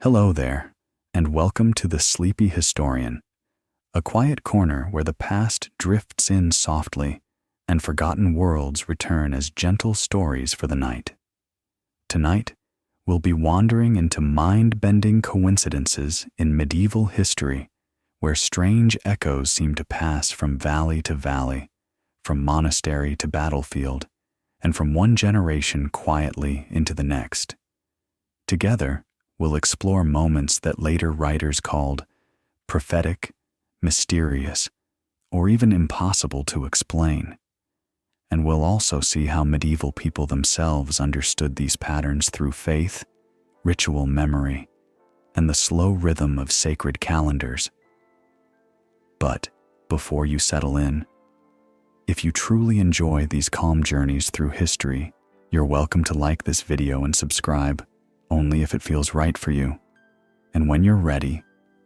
Hello there, and welcome to the Sleepy Historian, a quiet corner where the past drifts in softly and forgotten worlds return as gentle stories for the night. Tonight, we'll be wandering into mind-bending coincidences in medieval history where strange echoes seem to pass from valley to valley, from monastery to battlefield, and from one generation quietly into the next. Together, we'll explore moments that later writers called prophetic, mysterious, or even impossible to explain. And we'll also see how medieval people themselves understood these patterns through faith, ritual memory, and the slow rhythm of sacred calendars. But before you settle in, if you truly enjoy these calm journeys through history, you're welcome to like this video and subscribe, only if it feels right for you. And when you're ready,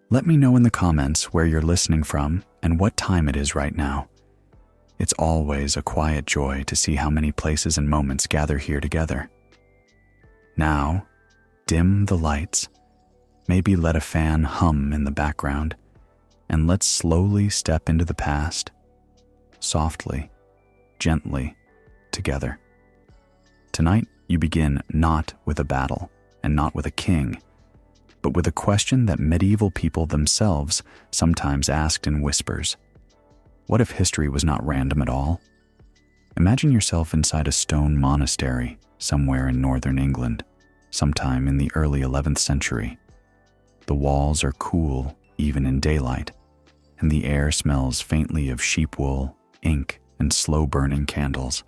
let me know in the comments where you're listening from and what time it is right now. It's always a quiet joy to see how many places and moments gather here together. Now, dim the lights, maybe let a fan hum in the background, and let's slowly step into the past, softly, gently, together. Tonight, you begin not with a battle and not with a king, but with a question that medieval people themselves sometimes asked in whispers. What if history was not random at all? Imagine yourself inside a stone monastery somewhere in northern England, sometime in the early 11th century. The walls are cool even in daylight, and the air smells faintly of sheep wool, ink, and slow-burning candles.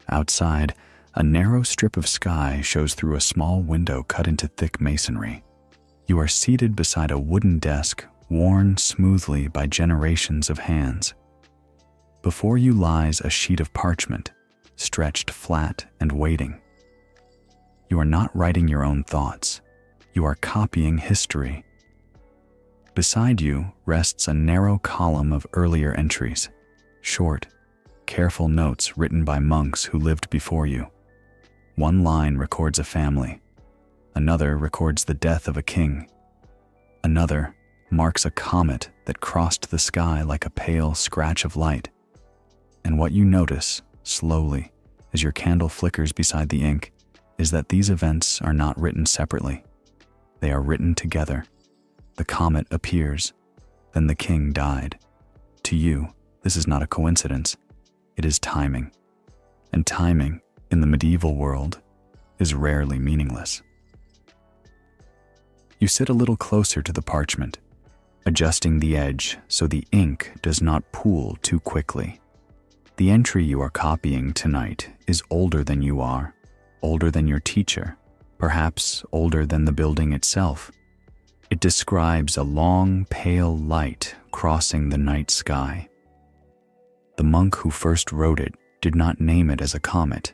Outside, a narrow strip of sky shows through a small window cut into thick masonry. You are seated beside a wooden desk worn smoothly by generations of hands. Before you lies a sheet of parchment, stretched flat and waiting. You are not writing your own thoughts. You are copying history. Beside you rests a narrow column of earlier entries, short, careful notes written by monks who lived before you. One line records a family. Another records the death of a king. Another marks a comet that crossed the sky like a pale scratch of light. And what you notice, slowly, as your candle flickers beside the ink, is that these events are not written separately. They are written together. The comet appears, then the king died. To you, this is not a coincidence. It is timing. And timing, in the medieval world, is rarely meaningless. You sit a little closer to the parchment, adjusting the edge so the ink does not pool too quickly. The entry you are copying tonight is older than you are, older than your teacher, perhaps older than the building itself. It describes a long, pale light crossing the night sky. The monk who first wrote it did not name it as a comet.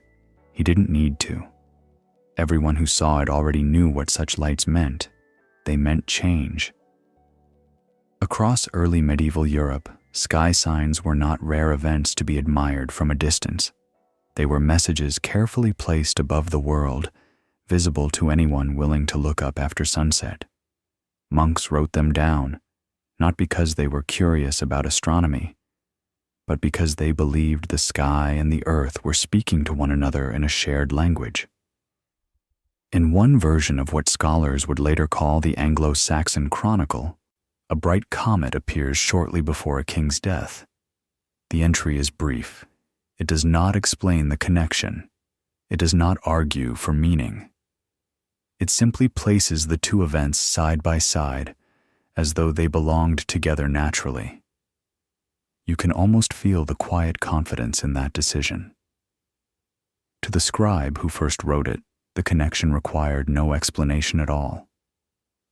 He didn't need to. Everyone who saw it already knew what such lights meant. They meant change. Across early medieval Europe, sky signs were not rare events to be admired from a distance. They were messages carefully placed above the world, visible to anyone willing to look up after sunset. Monks wrote them down, not because they were curious about astronomy, but because they believed the sky and the earth were speaking to one another in a shared language. In one version of what scholars would later call the Anglo-Saxon Chronicle, a bright comet appears shortly before a king's death. The entry is brief. It does not explain the connection. It does not argue for meaning. It simply places the two events side by side, as though they belonged together naturally. You can almost feel the quiet confidence in that decision. To the scribe who first wrote it, the connection required no explanation at all.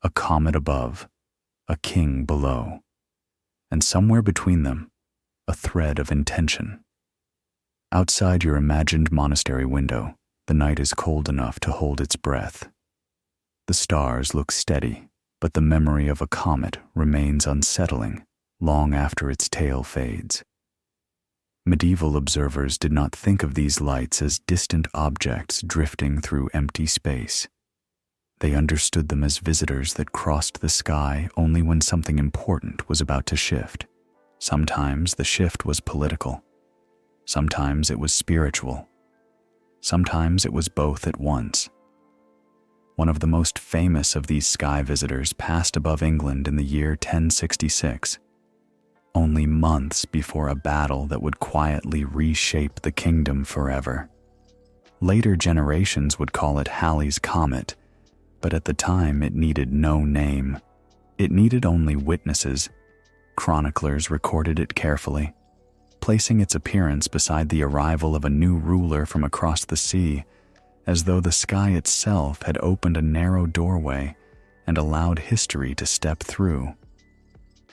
A comet above, a king below, and somewhere between them, a thread of intention. Outside your imagined monastery window, the night is cold enough to hold its breath. The stars look steady, but the memory of a comet remains unsettling long after its tail fades. Medieval observers did not think of these lights as distant objects drifting through empty space. They understood them as visitors that crossed the sky only when something important was about to shift. Sometimes the shift was political. Sometimes it was spiritual. Sometimes it was both at once. One of the most famous of these sky visitors passed above England in the year 1066, only months before a battle that would quietly reshape the kingdom forever. Later generations would call it Halley's Comet, but at the time it needed no name. It needed only witnesses. Chroniclers recorded it carefully, placing its appearance beside the arrival of a new ruler from across the sea, as though the sky itself had opened a narrow doorway and allowed history to step through.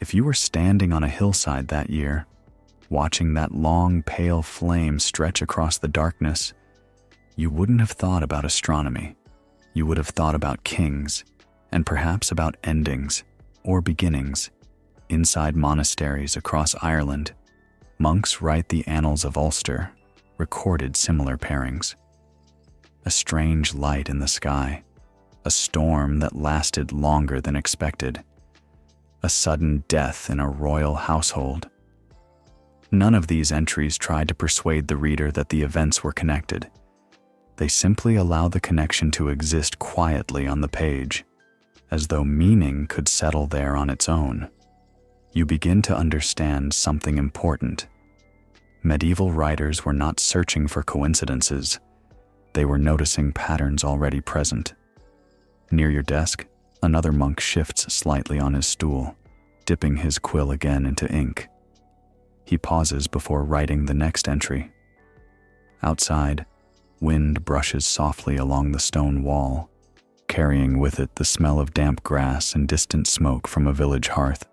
If you were standing on a hillside that year, watching that long, pale flame stretch across the darkness, you wouldn't have thought about astronomy. You would have thought about kings, and perhaps about endings or beginnings. Inside monasteries across Ireland, monks write the Annals of Ulster, recorded similar pairings. A strange light in the sky, a storm that lasted longer than expected, a sudden death in a royal household. None of these entries tried to persuade the reader that the events were connected. They simply allow the connection to exist quietly on the page, as though meaning could settle there on its own. You begin to understand something important. Medieval writers were not searching for coincidences. They were noticing patterns already present. Near your desk, another monk shifts slightly on his stool, dipping his quill again into ink. He pauses before writing the next entry. Outside, wind brushes softly along the stone wall, carrying with it the smell of damp grass and distant smoke from a village hearth.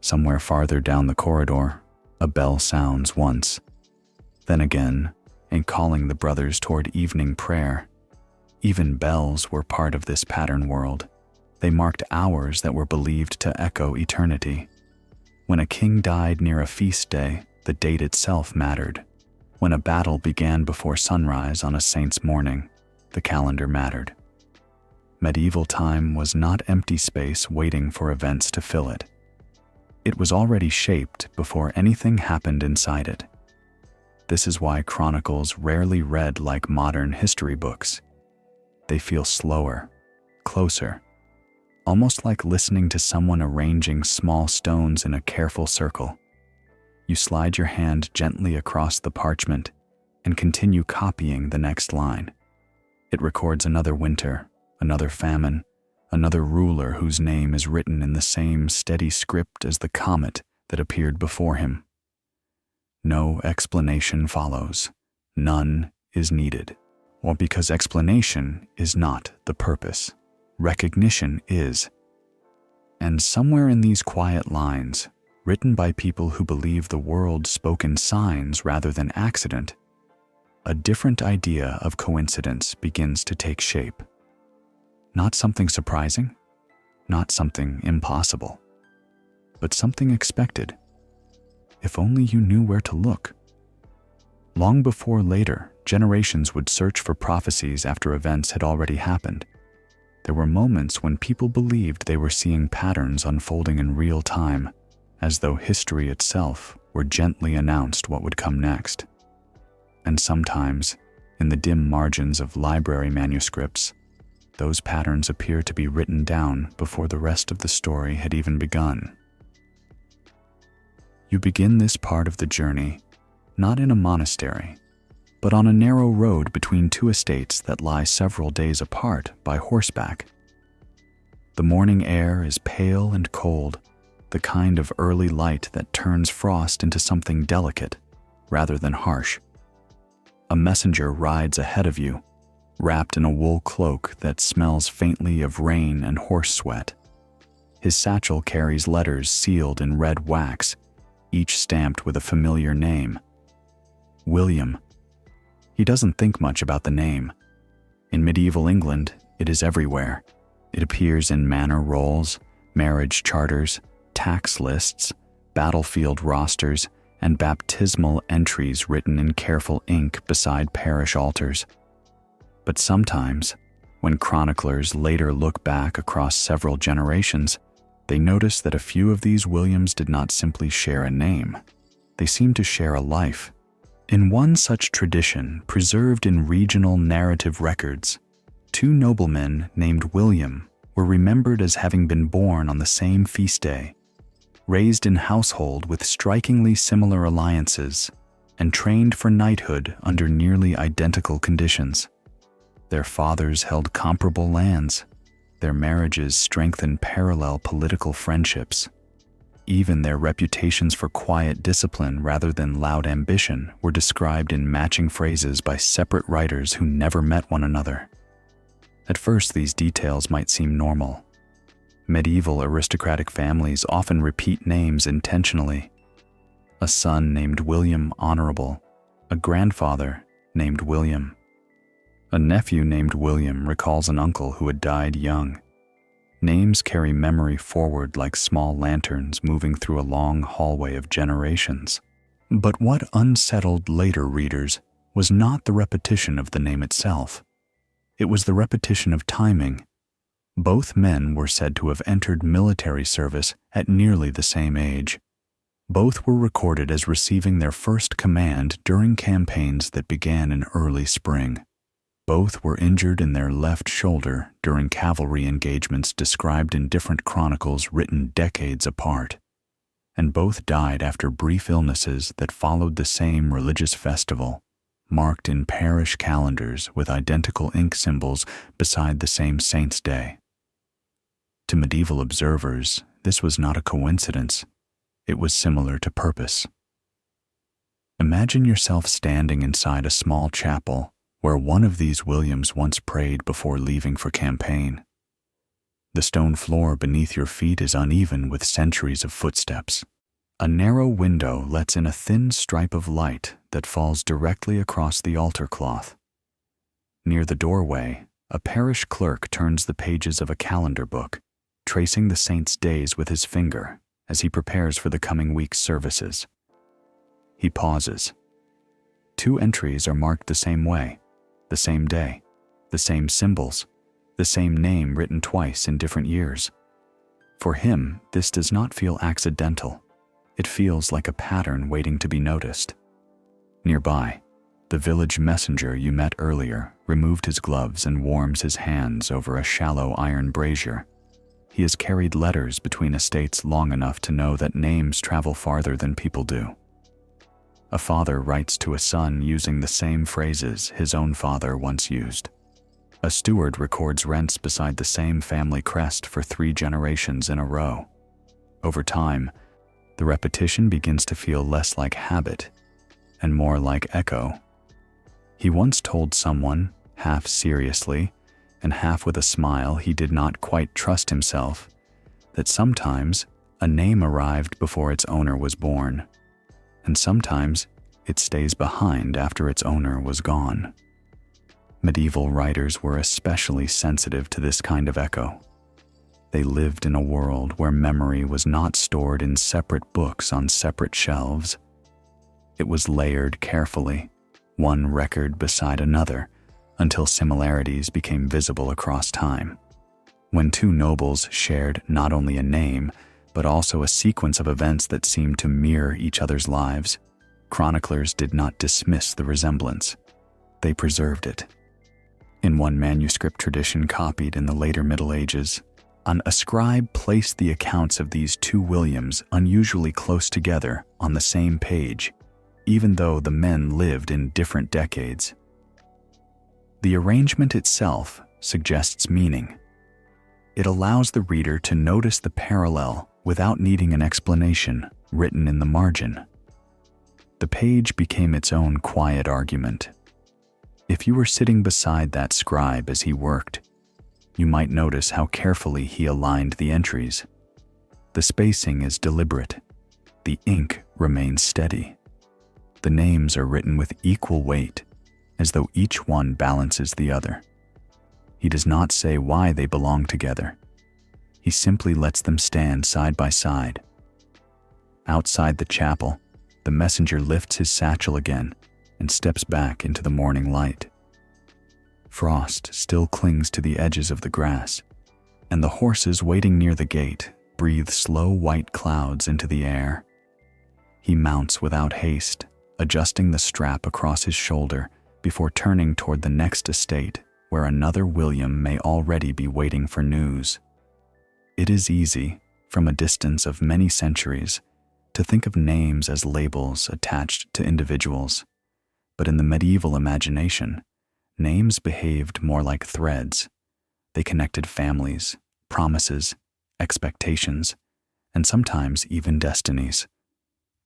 Somewhere farther down the corridor, a bell sounds once, then again, and calling the brothers toward evening prayer. Even bells were part of this pattern world. They marked hours that were believed to echo eternity. When a king died near a feast day, the date itself mattered. When a battle began before sunrise on a saint's morning, the calendar mattered. Medieval time was not empty space waiting for events to fill it. It was already shaped before anything happened inside it. This is why chronicles rarely read like modern history books. They feel slower, closer, almost like listening to someone arranging small stones in a careful circle. You slide your hand gently across the parchment and continue copying the next line. It records another winter, another famine, another ruler whose name is written in the same steady script as the comet that appeared before him. No explanation follows. None is needed. Well, because explanation is not the purpose. Recognition is. And somewhere in these quiet lines, written by people who believe the world spoke in signs rather than accident, a different idea of coincidence begins to take shape. Not something surprising, not something impossible, but something expected. If only you knew where to look. Long before later, generations would search for prophecies after events had already happened. There were moments when people believed they were seeing patterns unfolding in real time, as though history itself were gently announced what would come next. And sometimes, in the dim margins of library manuscripts, those patterns appear to be written down before the rest of the story had even begun. You begin this part of the journey not in a monastery, but on a narrow road between two estates that lie several days apart by horseback. The morning air is pale and cold, the kind of early light that turns frost into something delicate rather than harsh. A messenger rides ahead of you, wrapped in a wool cloak that smells faintly of rain and horse sweat. His satchel carries letters sealed in red wax, each stamped with a familiar name. William. He doesn't think much about the name. In medieval England, it is everywhere. It appears in manor rolls, marriage charters, tax lists, battlefield rosters, and baptismal entries written in careful ink beside parish altars. But sometimes, When chroniclers later look back across several generations, they notice that a few of these Williams did not simply share a name. They seem to share a life. In one such tradition, preserved in regional narrative records, two noblemen named William were remembered as having been born on the same feast day, raised in household with strikingly similar alliances, and trained for knighthood under nearly identical conditions. Their fathers held comparable lands. Their marriages strengthened parallel political friendships. Even their reputations for quiet discipline rather than loud ambition were described in matching phrases by separate writers who never met one another. At first, these details might seem normal. Medieval aristocratic families often repeat names intentionally. A son named William Honorable, a grandfather named William. A nephew named William recalls an uncle who had died young. Names carry memory forward like small lanterns moving through a long hallway of generations. But what unsettled later readers was not the repetition of the name itself. It was the repetition of timing. Both men were said to have entered military service at nearly the same age. Both were recorded as receiving their first command during campaigns that began in early spring. Both were injured in their left shoulder during cavalry engagements described in different chronicles written decades apart. And both died after brief illnesses that followed the same religious festival, marked in parish calendars with identical ink symbols beside the same saint's day. To medieval observers, this was not a coincidence. It was similar to purpose. Imagine yourself standing inside a small chapel where one of these Williams once prayed before leaving for campaign. The stone floor beneath your feet is uneven with centuries of footsteps. A narrow window lets in a thin stripe of light that falls directly across the altar cloth. Near the doorway, a parish clerk turns the pages of a calendar book, tracing the saint's days with his finger as he prepares for the coming week's services. He pauses. Two entries are marked the same way, the same day, the same symbols, the same name written twice in different years. For him, this does not feel accidental. It feels like a pattern waiting to be noticed. Nearby, the village messenger you met earlier removed his gloves and warms his hands over a shallow iron brazier. He has carried letters between estates long enough to know that names travel farther than people do. A father writes to a son using the same phrases his own father once used. A steward records rents beside the same family crest for 3 generations in a row. Over time, the repetition begins to feel less like habit and more like echo. He once told someone, half seriously and half with a smile he did not quite trust himself, that sometimes a name arrived before its owner was born, and sometimes it stays behind after its owner was gone. Medieval writers were especially sensitive to this kind of echo. They lived in a world where memory was not stored in separate books on separate shelves. It was layered carefully, one record beside another, until similarities became visible across time. When two nobles shared not only a name, but also a sequence of events that seemed to mirror each other's lives, chroniclers did not dismiss the resemblance. They preserved it. In one manuscript tradition copied in the later Middle Ages, a scribe placed the accounts of these two Williams unusually close together on the same page, even though the men lived in different decades. The arrangement itself suggests meaning. It allows the reader to notice the parallel without needing an explanation written in the margin. The page became its own quiet argument. If you were sitting beside that scribe as he worked, you might notice how carefully he aligned the entries. The spacing is deliberate. The ink remains steady. The names are written with equal weight, as though each one balances the other. He does not say why they belong together. He simply lets them stand side by side. Outside the chapel, the messenger lifts his satchel again and steps back into the morning light. Frost still clings to the edges of the grass, and the horses waiting near the gate breathe slow white clouds into the air. He mounts without haste, adjusting the strap across his shoulder before turning toward the next estate where another William may already be waiting for news. It is easy, from a distance of many centuries, to think of names as labels attached to individuals, but in the medieval imagination, names behaved more like threads. They connected families, promises, expectations, and sometimes even destinies.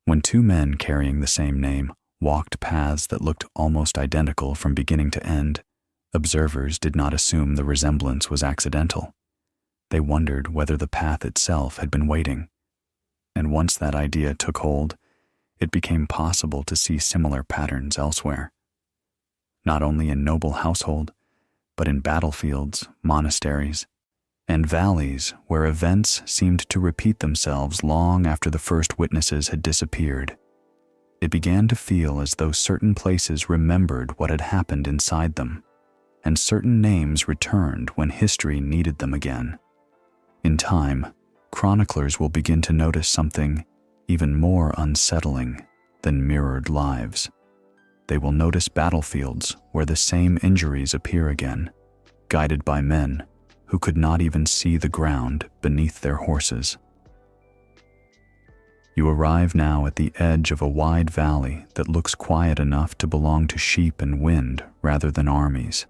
When two men carrying the same name walked paths that looked almost identical from beginning to end, observers did not assume the resemblance was accidental. They wondered whether the path itself had been waiting. And once that idea took hold, it became possible to see similar patterns elsewhere. Not only in noble household, but in battlefields, monasteries, and valleys where events seemed to repeat themselves long after the first witnesses had disappeared. It began to feel as though certain places remembered what had happened inside them, and certain names returned when history needed them again. In time, chroniclers will begin to notice something even more unsettling than mirrored lives. They will notice battlefields where the same injuries appear again, guided by men who could not even see the ground beneath their horses. You arrive now at the edge of a wide valley that looks quiet enough to belong to sheep and wind rather than armies.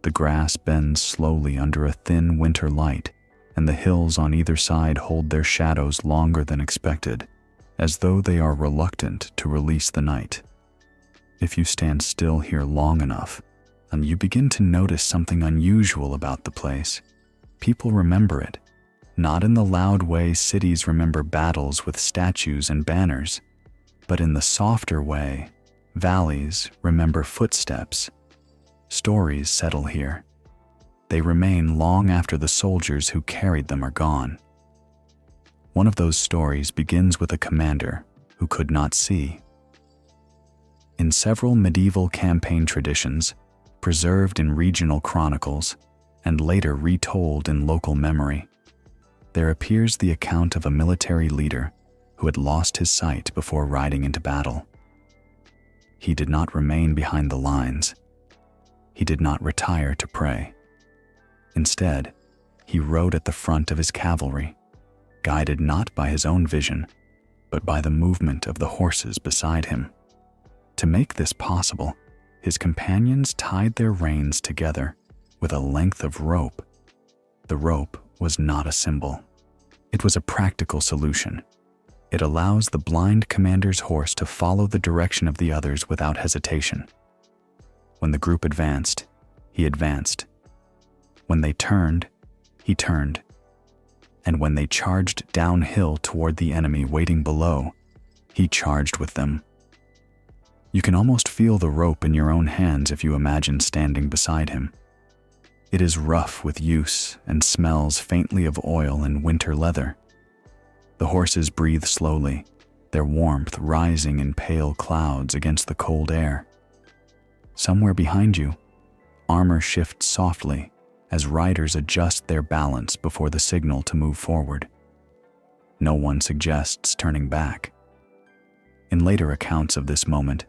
The grass bends slowly under a thin winter light, and the hills on either side hold their shadows longer than expected, as though they are reluctant to release the night. If you stand still here long enough, and you begin to notice something unusual about the place. People remember it, not in the loud way cities remember battles with statues and banners, but in the softer way valleys remember footsteps. Stories settle here. They remain long after the soldiers who carried them are gone. One of those stories begins with a commander who could not see. In several medieval campaign traditions, preserved in regional chronicles and later retold in local memory, there appears the account of a military leader who had lost his sight before riding into battle. He did not remain behind the lines. He did not retire to pray. Instead, he rode at the front of his cavalry, guided not by his own vision, but by the movement of the horses beside him. To make this possible, his companions tied their reins together with a length of rope. The rope was not a symbol. It was a practical solution. It allows the blind commander's horse to follow the direction of the others without hesitation. When the group advanced, he advanced. When they turned, he turned. And when they charged downhill toward the enemy waiting below, he charged with them. You can almost feel the rope in your own hands if you imagine standing beside him. It is rough with use and smells faintly of oil and winter leather. The horses breathe slowly, their warmth rising in pale clouds against the cold air. Somewhere behind you, armor shifts softly as riders adjust their balance before the signal to move forward. No one suggests turning back. In later accounts of this moment,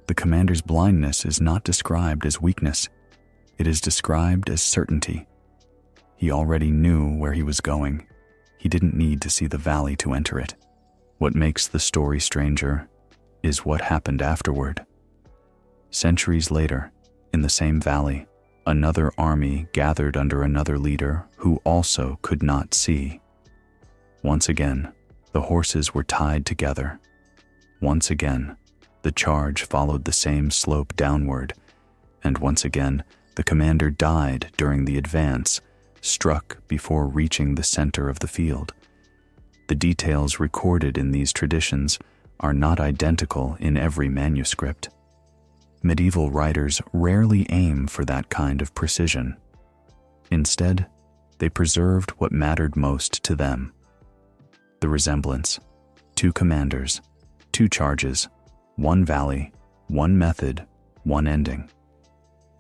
the commander's blindness is not described as weakness. It is described as certainty. He already knew where he was going. He didn't need to see the valley to enter it. What makes the story stranger is what happened afterward. Centuries later, in the same valley, another army gathered under another leader who also could not see. Once again, the horses were tied together. Once again, the charge followed the same slope downward, and once again, the commander died during the advance, struck before reaching the center of the field. The details recorded in these traditions are not identical in every manuscript. Medieval writers rarely aim for that kind of precision. Instead, they preserved what mattered most to them. The resemblance: two commanders, two charges, one valley, one method, one ending.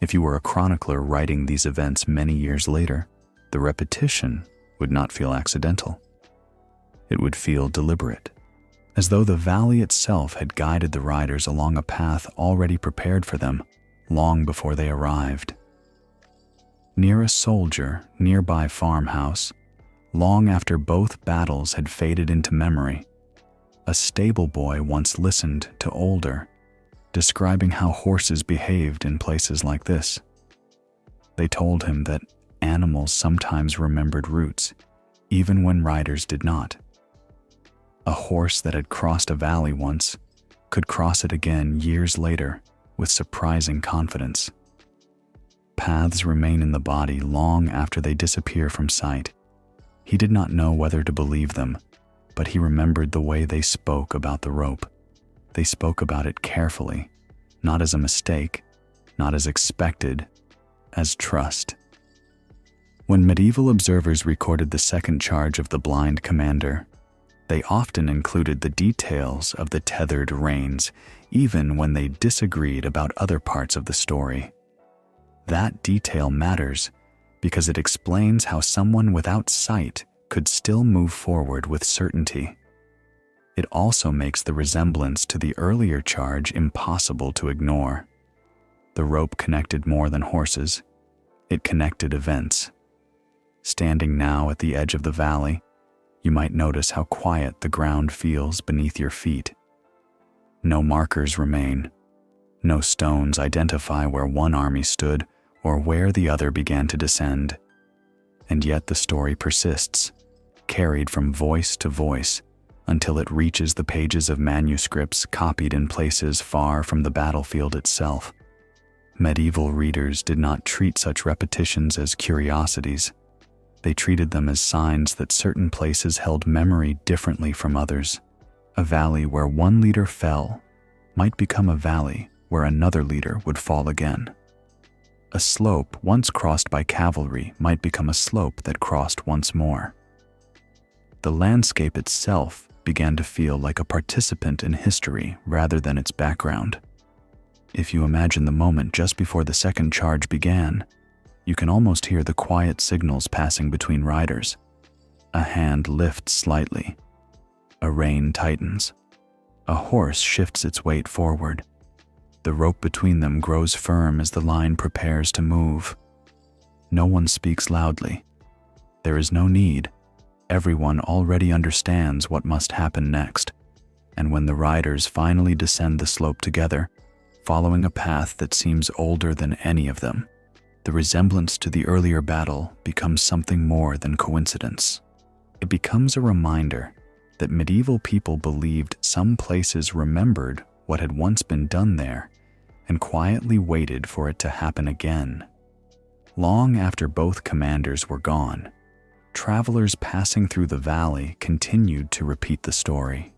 If you were a chronicler writing these events many years later, the repetition would not feel accidental. It would feel deliberate, as though the valley itself had guided the riders along a path already prepared for them long before they arrived. Near a soldier nearby farmhouse, long after both battles had faded into memory, a stable boy once listened to older, describing how horses behaved in places like this. They told him that animals sometimes remembered routes, even when riders did not. A horse that had crossed a valley once could cross it again years later with surprising confidence. Paths remain in the body long after they disappear from sight. He did not know whether to believe them, but he remembered the way they spoke about the rope. They spoke about it carefully, not as a mistake, not as expected, as trust. When medieval observers recorded the second charge of the blind commander, they often included the details of the tethered reins, even when they disagreed about other parts of the story. That detail matters because it explains how someone without sight could still move forward with certainty. It also makes the resemblance to the earlier charge impossible to ignore. The rope connected more than horses. It connected events. Standing now at the edge of the valley, you might notice how quiet the ground feels beneath your feet. No markers remain. No stones identify where one army stood or where the other began to descend. And yet the story persists, carried from voice to voice, until it reaches the pages of manuscripts copied in places far from the battlefield itself. Medieval readers did not treat such repetitions as curiosities. They treated them as signs that certain places held memory differently from others. A valley where one leader fell might become a valley where another leader would fall again. A slope once crossed by cavalry might become a slope that crossed once more. The landscape itself began to feel like a participant in history rather than its background. If you imagine the moment just before the second charge began, you can almost hear the quiet signals passing between riders. A hand lifts slightly. A rein tightens. A horse shifts its weight forward. The rope between them grows firm as the line prepares to move. No one speaks loudly. There is no need. Everyone already understands what must happen next. And when the riders finally descend the slope together, following a path that seems older than any of them, the resemblance to the earlier battle becomes something more than coincidence. It becomes a reminder that medieval people believed some places remembered what had once been done there and quietly waited for it to happen again. Long after both commanders were gone, travelers passing through the valley continued to repeat the story.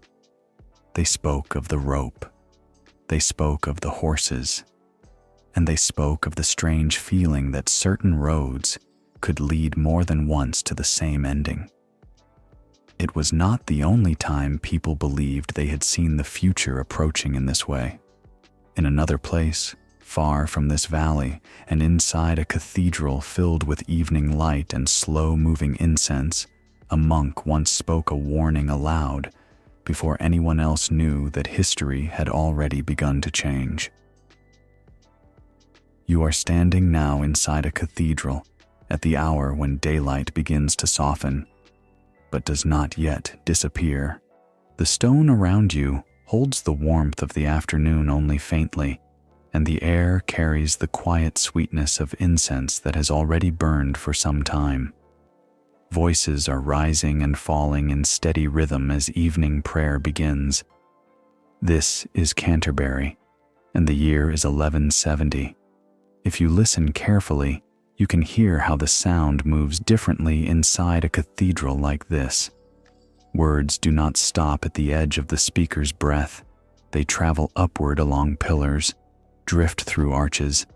They spoke of the rope. They spoke of the horses. And they spoke of the strange feeling that certain roads could lead more than once to the same ending. It was not the only time people believed they had seen the future approaching in this way. In another place, far from this valley, and inside a cathedral filled with evening light and slow-moving incense, a monk once spoke a warning aloud before anyone else knew that history had already begun to change. You are standing now inside a cathedral at the hour when daylight begins to soften, but does not yet disappear. The stone around you holds the warmth of the afternoon only faintly, and the air carries the quiet sweetness of incense that has already burned for some time. Voices are rising and falling in steady rhythm as evening prayer begins. This is Canterbury, and the year is 1170. If you listen carefully, you can hear how the sound moves differently inside a cathedral like this. Words do not stop at the edge of the speaker's breath. They travel upward along pillars, drift through arches,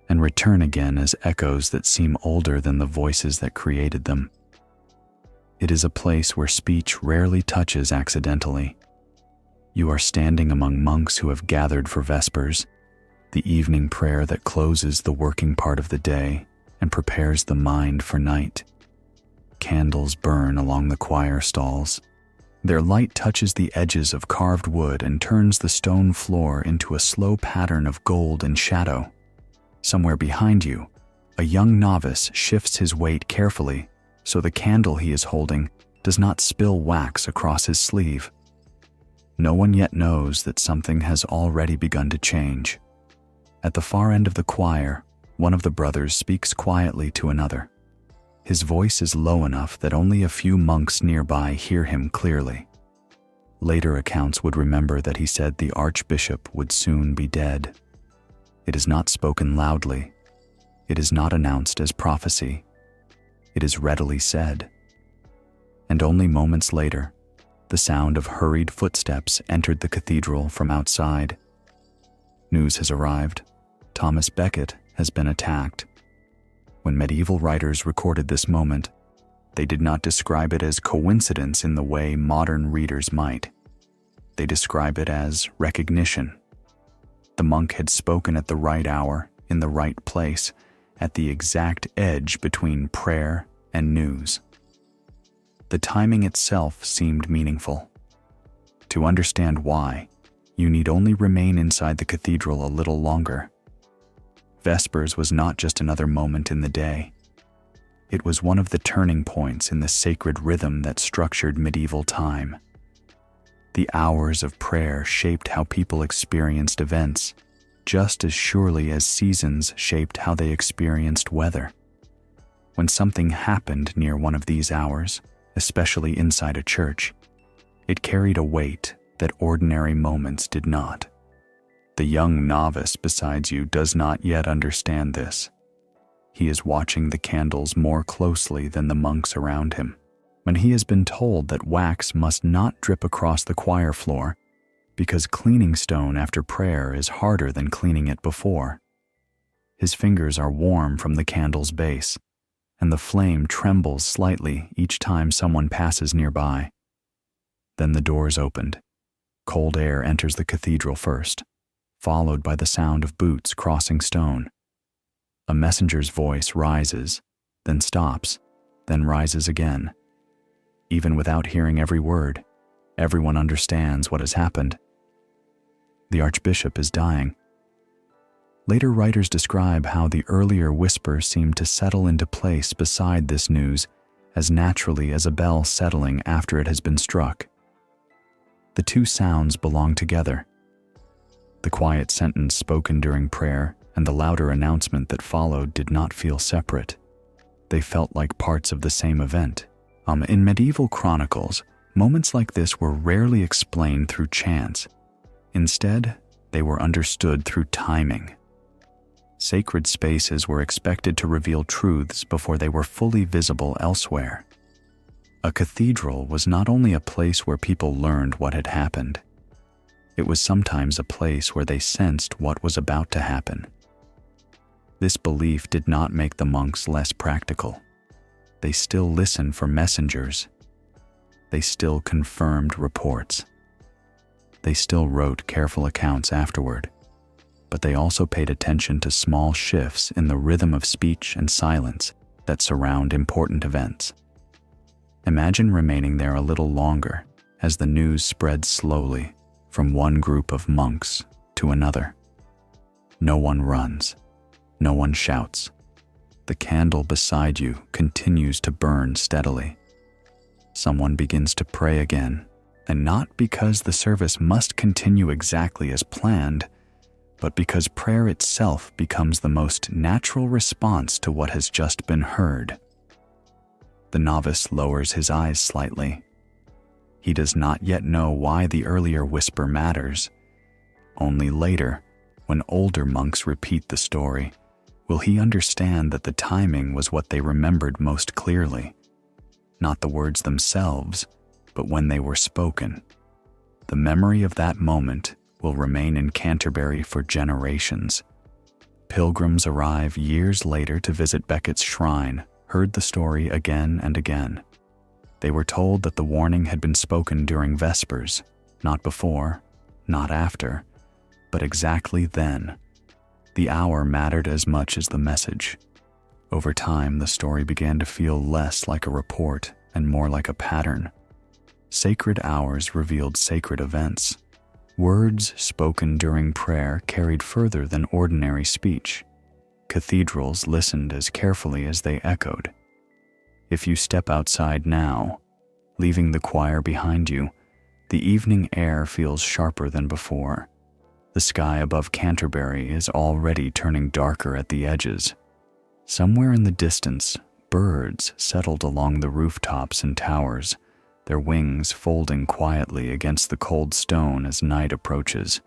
and return again as echoes that seem older than the voices that created them. It is a place where speech rarely touches accidentally. You are standing among monks who have gathered for Vespers, the evening prayer that closes the working part of the day and prepares the mind for night. Candles burn along the choir stalls. Their light touches the edges of carved wood and turns the stone floor into a slow pattern of gold and shadow. Somewhere behind you, a young novice shifts his weight carefully so the candle he is holding does not spill wax across his sleeve. No one yet knows that something has already begun to change. At the far end of the choir, one of the brothers speaks quietly to another. His voice is low enough that only a few monks nearby hear him clearly. Later accounts would remember that he said the archbishop would soon be dead. It is not spoken loudly. It is not announced as prophecy. It is readily said. And only moments later, the sound of hurried footsteps entered the cathedral from outside. News has arrived. Thomas Becket has been attacked. When medieval writers recorded this moment, they did not describe it as coincidence in the way modern readers might. They describe it as recognition. The monk had spoken at the right hour, in the right place, at the exact edge between prayer and news. The timing itself seemed meaningful. To understand why, you need only remain inside the cathedral a little longer. Vespers was not just another moment in the day. It was one of the turning points in the sacred rhythm that structured medieval time. The hours of prayer shaped how people experienced events, just as surely as seasons shaped how they experienced weather. When something happened near one of these hours, especially inside a church, it carried a weight that ordinary moments did not. The young novice beside you does not yet understand this. He is watching the candles more closely than the monks around him. When he has been told that wax must not drip across the choir floor because cleaning stone after prayer is harder than cleaning it before. His fingers are warm from the candle's base, and the flame trembles slightly each time someone passes nearby. Then the doors opened. Cold air enters the cathedral first, followed by the sound of boots crossing stone. A messenger's voice rises, then stops, then rises again. Even without hearing every word, everyone understands what has happened. The archbishop is dying. Later writers describe how the earlier whisper seemed to settle into place beside this news as naturally as a bell settling after it has been struck. The two sounds belong together. The quiet sentence spoken during prayer and the louder announcement that followed did not feel separate. They felt like parts of the same event. In medieval chronicles, moments like this were rarely explained through chance. Instead, they were understood through timing. Sacred spaces were expected to reveal truths before they were fully visible elsewhere. A cathedral was not only a place where people learned what had happened. It was sometimes a place where they sensed what was about to happen. This belief did not make the monks less practical. They still listened for messengers. They still confirmed reports. They still wrote careful accounts afterward, but they also paid attention to small shifts in the rhythm of speech and silence that surround important events. Imagine remaining there a little longer as the news spread slowly from one group of monks to another. No one runs. No one shouts. The candle beside you continues to burn steadily. Someone begins to pray again, and not because the service must continue exactly as planned, but because prayer itself becomes the most natural response to what has just been heard. The novice lowers his eyes slightly. He does not yet know why the earlier whisper matters. Only later, when older monks repeat the story, will he understand that the timing was what they remembered most clearly. Not the words themselves, but when they were spoken. The memory of that moment will remain in Canterbury for generations. Pilgrims arrive years later to visit Becket's shrine, heard the story again and again. They were told that the warning had been spoken during Vespers, not before, not after, but exactly then. The hour mattered as much as the message. Over time, the story began to feel less like a report and more like a pattern. Sacred hours revealed sacred events. Words spoken during prayer carried further than ordinary speech. Cathedrals listened as carefully as they echoed. If you step outside now, leaving the choir behind you, the evening air feels sharper than before. The sky above Canterbury is already turning darker at the edges. Somewhere in the distance, birds settled along the rooftops and towers, their wings folding quietly against the cold stone as night approaches.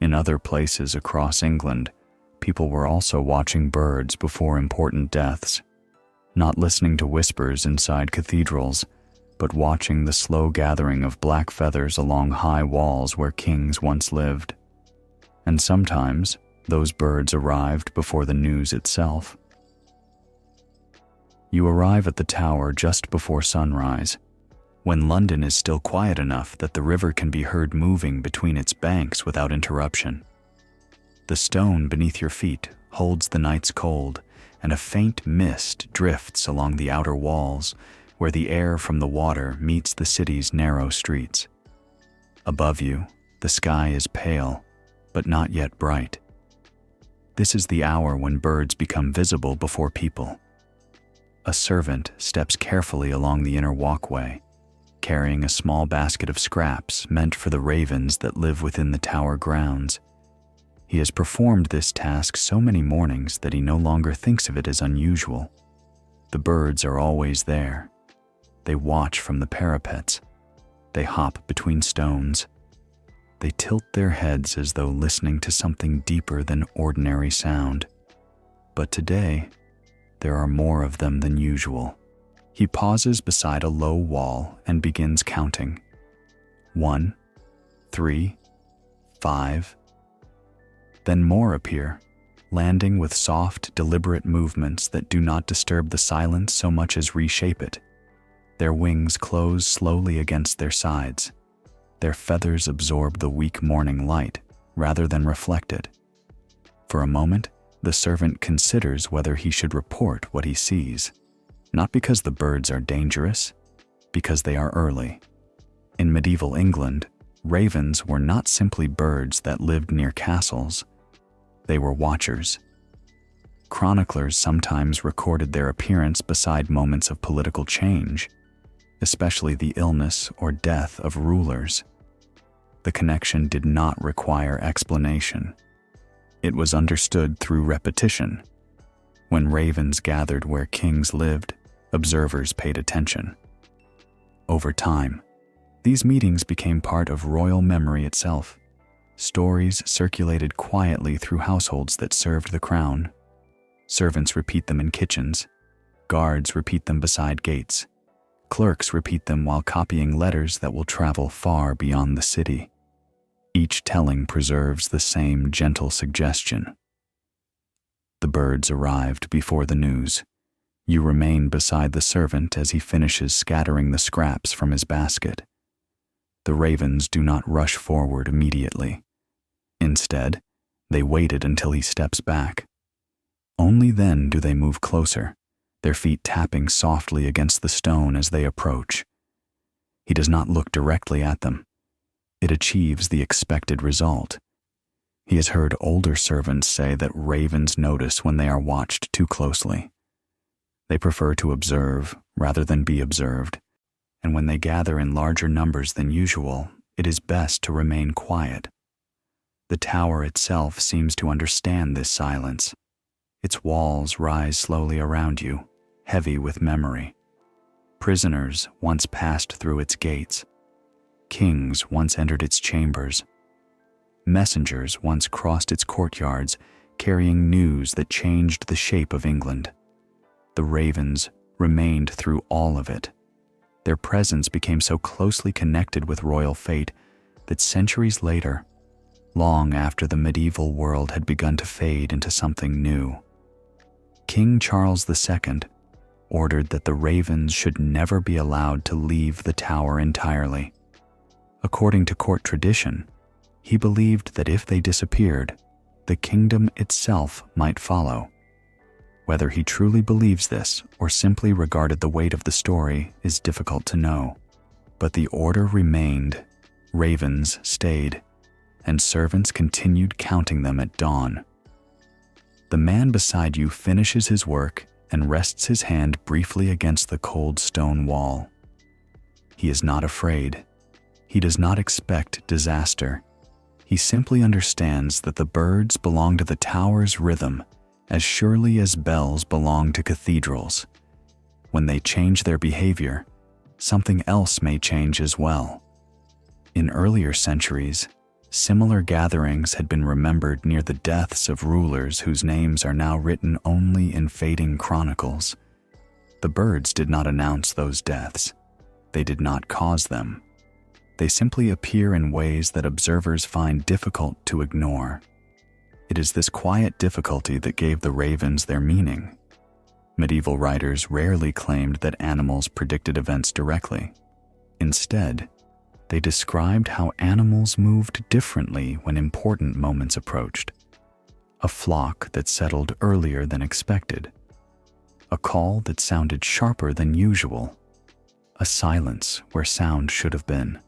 In other places across England, people were also watching birds before important deaths, not listening to whispers inside cathedrals, but watching the slow gathering of black feathers along high walls where kings once lived. And sometimes, those birds arrived before the news itself. You arrive at the tower just before sunrise, when London is still quiet enough that the river can be heard moving between its banks without interruption. The stone beneath your feet holds the night's cold, and a faint mist drifts along the outer walls where the air from the water meets the city's narrow streets. Above you, the sky is pale, but not yet bright. This is the hour when birds become visible before people. A servant steps carefully along the inner walkway, carrying a small basket of scraps meant for the ravens that live within the tower grounds. He has performed this task so many mornings that he no longer thinks of it as unusual. The birds are always there. They watch from the parapets. They hop between stones. They tilt their heads as though listening to something deeper than ordinary sound. But today, there are more of them than usual. He pauses beside a low wall and begins counting. 1, 3, 5. Then more appear, landing with soft, deliberate movements that do not disturb the silence so much as reshape it. Their wings close slowly against their sides. Their feathers absorb the weak morning light rather than reflect it. For a moment, the servant considers whether he should report what he sees, not because the birds are dangerous, because they are early. In medieval England, ravens were not simply birds that lived near castles. They were watchers. Chroniclers sometimes recorded their appearance beside moments of political change, especially the illness or death of rulers. The connection did not require explanation. It was understood through repetition. When ravens gathered where kings lived, observers paid attention. Over time, these meetings became part of royal memory itself. Stories circulated quietly through households that served the crown. Servants repeat them in kitchens. Guards repeat them beside gates. Clerks repeat them while copying letters that will travel far beyond the city. Each telling preserves the same gentle suggestion. The birds arrived before the news. You remain beside the servant as he finishes scattering the scraps from his basket. The ravens do not rush forward immediately. Instead, they waited until he steps back. Only then do they move closer, their feet tapping softly against the stone as they approach. He does not look directly at them. It achieves the expected result. He has heard older servants say that ravens notice when they are watched too closely. They prefer to observe rather than be observed, and when they gather in larger numbers than usual, it is best to remain quiet. The tower itself seems to understand this silence. Its walls rise slowly around you, heavy with memory. Prisoners once passed through its gates. Kings once entered its chambers. Messengers once crossed its courtyards, carrying news that changed the shape of England. The ravens remained through all of it. Their presence became so closely connected with royal fate that centuries later, long after the medieval world had begun to fade into something new, King Charles II ordered that the ravens should never be allowed to leave the tower entirely. According to court tradition, he believed that if they disappeared, the kingdom itself might follow. Whether he truly believes this or simply regarded the weight of the story is difficult to know. But the order remained, ravens stayed, and servants continued counting them at dawn. The man beside you finishes his work and rests his hand briefly against the cold stone wall. He is not afraid. He does not expect disaster. He simply understands that the birds belong to the tower's rhythm as surely as bells belong to cathedrals. When they change their behavior, something else may change as well. In earlier centuries, similar gatherings had been remembered near the deaths of rulers whose names are now written only in fading chronicles. The birds did not announce those deaths. They did not cause them. They simply appear in ways that observers find difficult to ignore. It is this quiet difficulty that gave the ravens their meaning. Medieval writers rarely claimed that animals predicted events directly. Instead, they described how animals moved differently when important moments approached. A flock that settled earlier than expected. A call that sounded sharper than usual. A silence where sound should have been.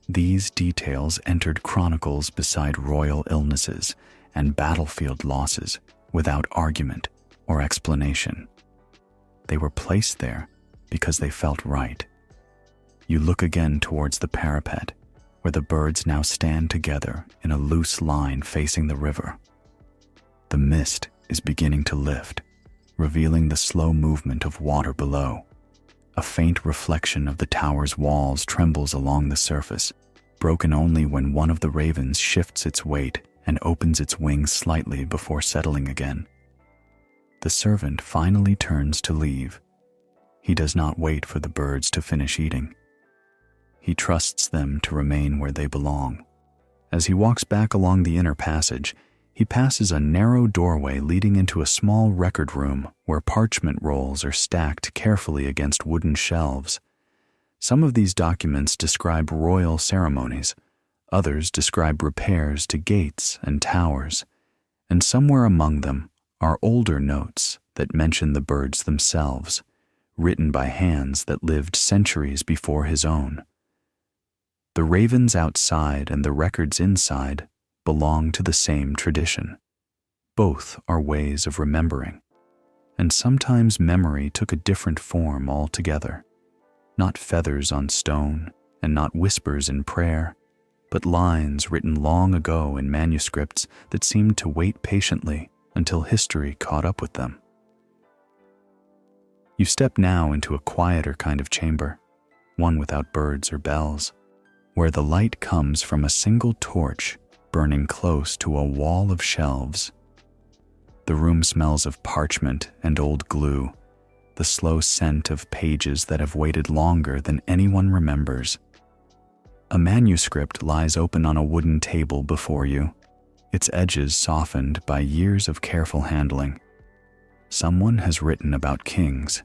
These details entered chronicles beside royal illnesses and battlefield losses without argument or explanation. They were placed there because they felt right. You look again towards the parapet, where the birds now stand together in a loose line facing the river. The mist is beginning to lift, revealing the slow movement of water below. A faint reflection of the tower's walls trembles along the surface, broken only when one of the ravens shifts its weight and opens its wings slightly before settling again. The servant finally turns to leave. He does not wait for the birds to finish eating. He trusts them to remain where they belong. As he walks back along the inner passage, he passes a narrow doorway leading into a small record room where parchment rolls are stacked carefully against wooden shelves. Some of these documents describe royal ceremonies, others describe repairs to gates and towers, and somewhere among them are older notes that mention the birds themselves, written by hands that lived centuries before his own. The ravens outside and the records inside belong to the same tradition. Both are ways of remembering, and sometimes memory took a different form altogether. Not feathers on stone, and not whispers in prayer, but lines written long ago in manuscripts that seemed to wait patiently until history caught up with them. You step now into a quieter kind of chamber, one without birds or bells, where the light comes from a single torch burning close to a wall of shelves. The room smells of parchment and old glue, the slow scent of pages that have waited longer than anyone remembers. A manuscript lies open on a wooden table before you, its edges softened by years of careful handling. Someone has written about kings,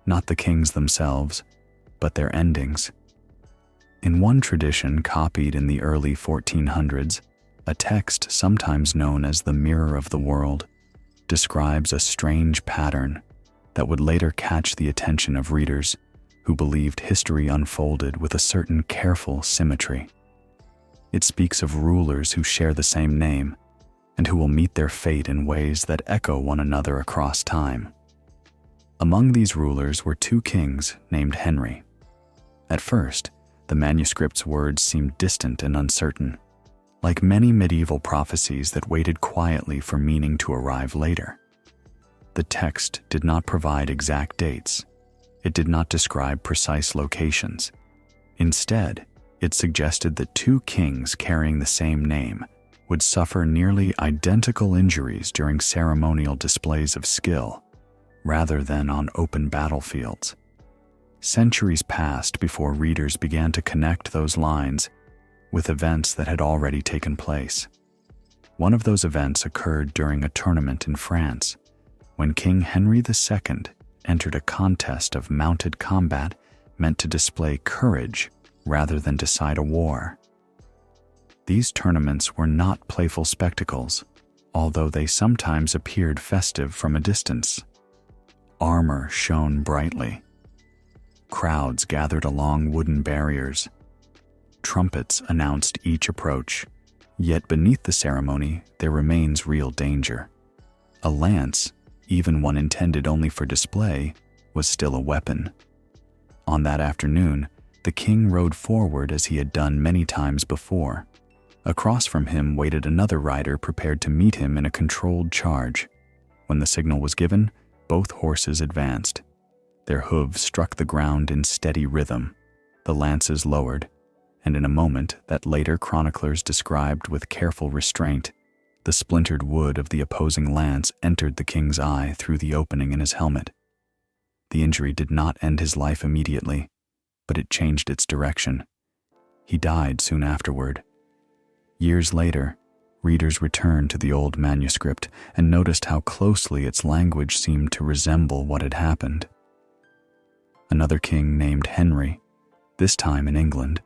not the kings themselves, but their endings. In one tradition copied in the early 1400s, a text sometimes known as the Mirror of the World describes a strange pattern that would later catch the attention of readers who believed history unfolded with a certain careful symmetry. It speaks of rulers who share the same name and who will meet their fate in ways that echo one another across time. Among these rulers were two kings named Henry. At first, the manuscript's words seemed distant and uncertain, like many medieval prophecies that waited quietly for meaning to arrive later. The text did not provide exact dates. It did not describe precise locations. Instead, it suggested that two kings carrying the same name would suffer nearly identical injuries during ceremonial displays of skill, rather than on open battlefields. Centuries passed before readers began to connect those lines with events that had already taken place. One of those events occurred during a tournament in France, when King Henry II entered a contest of mounted combat meant to display courage rather than decide a war. These tournaments were not playful spectacles, although they sometimes appeared festive from a distance. Armor shone brightly. Crowds gathered along wooden barriers. Trumpets announced each approach, yet beneath the ceremony there remains real danger. A lance, even one intended only for display, was still a weapon. On that afternoon, the king rode forward as he had done many times before. Across from him waited another rider prepared to meet him in a controlled charge. When the signal was given, both horses advanced. Their hooves struck the ground in steady rhythm, the lances lowered, and in a moment that later chroniclers described with careful restraint, the splintered wood of the opposing lance entered the king's eye through the opening in his helmet. The injury did not end his life immediately, but it changed its direction. He died soon afterward. Years later, readers returned to the old manuscript and noticed how closely its language seemed to resemble what had happened. Another king named Henry, this time in England,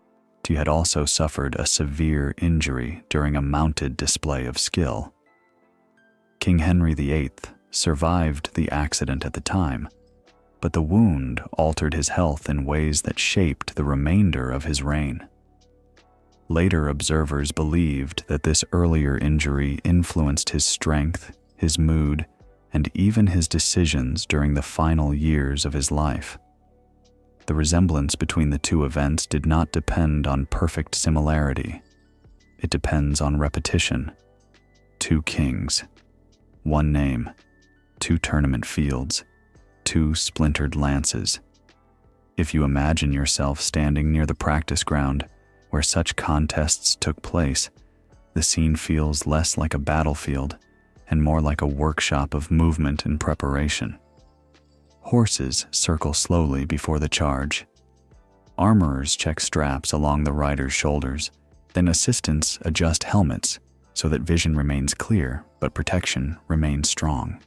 he had also suffered a severe injury during a mounted display of skill. King Henry VIII survived the accident at the time, but the wound altered his health in ways that shaped the remainder of his reign. Later observers believed that this earlier injury influenced his strength, his mood, and even his decisions during the final years of his life. The resemblance between the two events did not depend on perfect similarity. It depends on repetition. 2 kings, 1 name, 2 tournament fields, 2 splintered lances. If you imagine yourself standing near the practice ground where such contests took place, the scene feels less like a battlefield and more like a workshop of movement and preparation. Horses circle slowly before the charge. Armorers check straps along the rider's shoulders, then assistants adjust helmets so that vision remains clear but protection remains strong.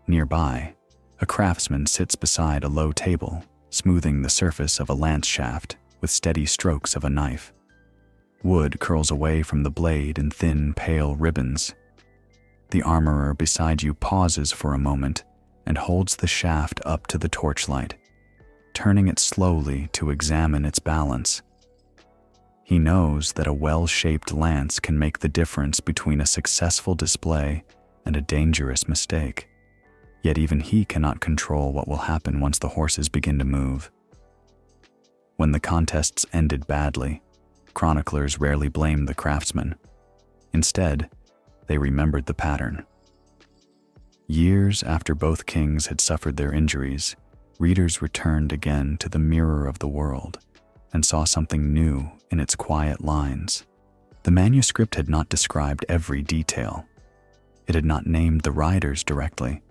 Nearby, a craftsman sits beside a low table, smoothing the surface of a lance shaft with steady strokes of a knife. Wood curls away from the blade in thin, pale ribbons. The armorer beside you pauses for a moment and holds the shaft up to the torchlight, turning it slowly to examine its balance. He knows that a well-shaped lance can make the difference between a successful display and a dangerous mistake. Yet even he cannot control what will happen once the horses begin to move. When the contests ended badly, chroniclers rarely blamed the craftsman. Instead, they remembered the pattern. Years after both kings had suffered their injuries, readers returned again to the mirror of the world and saw something new in its quiet lines. The manuscript had not described every detail. It had not named the riders directly,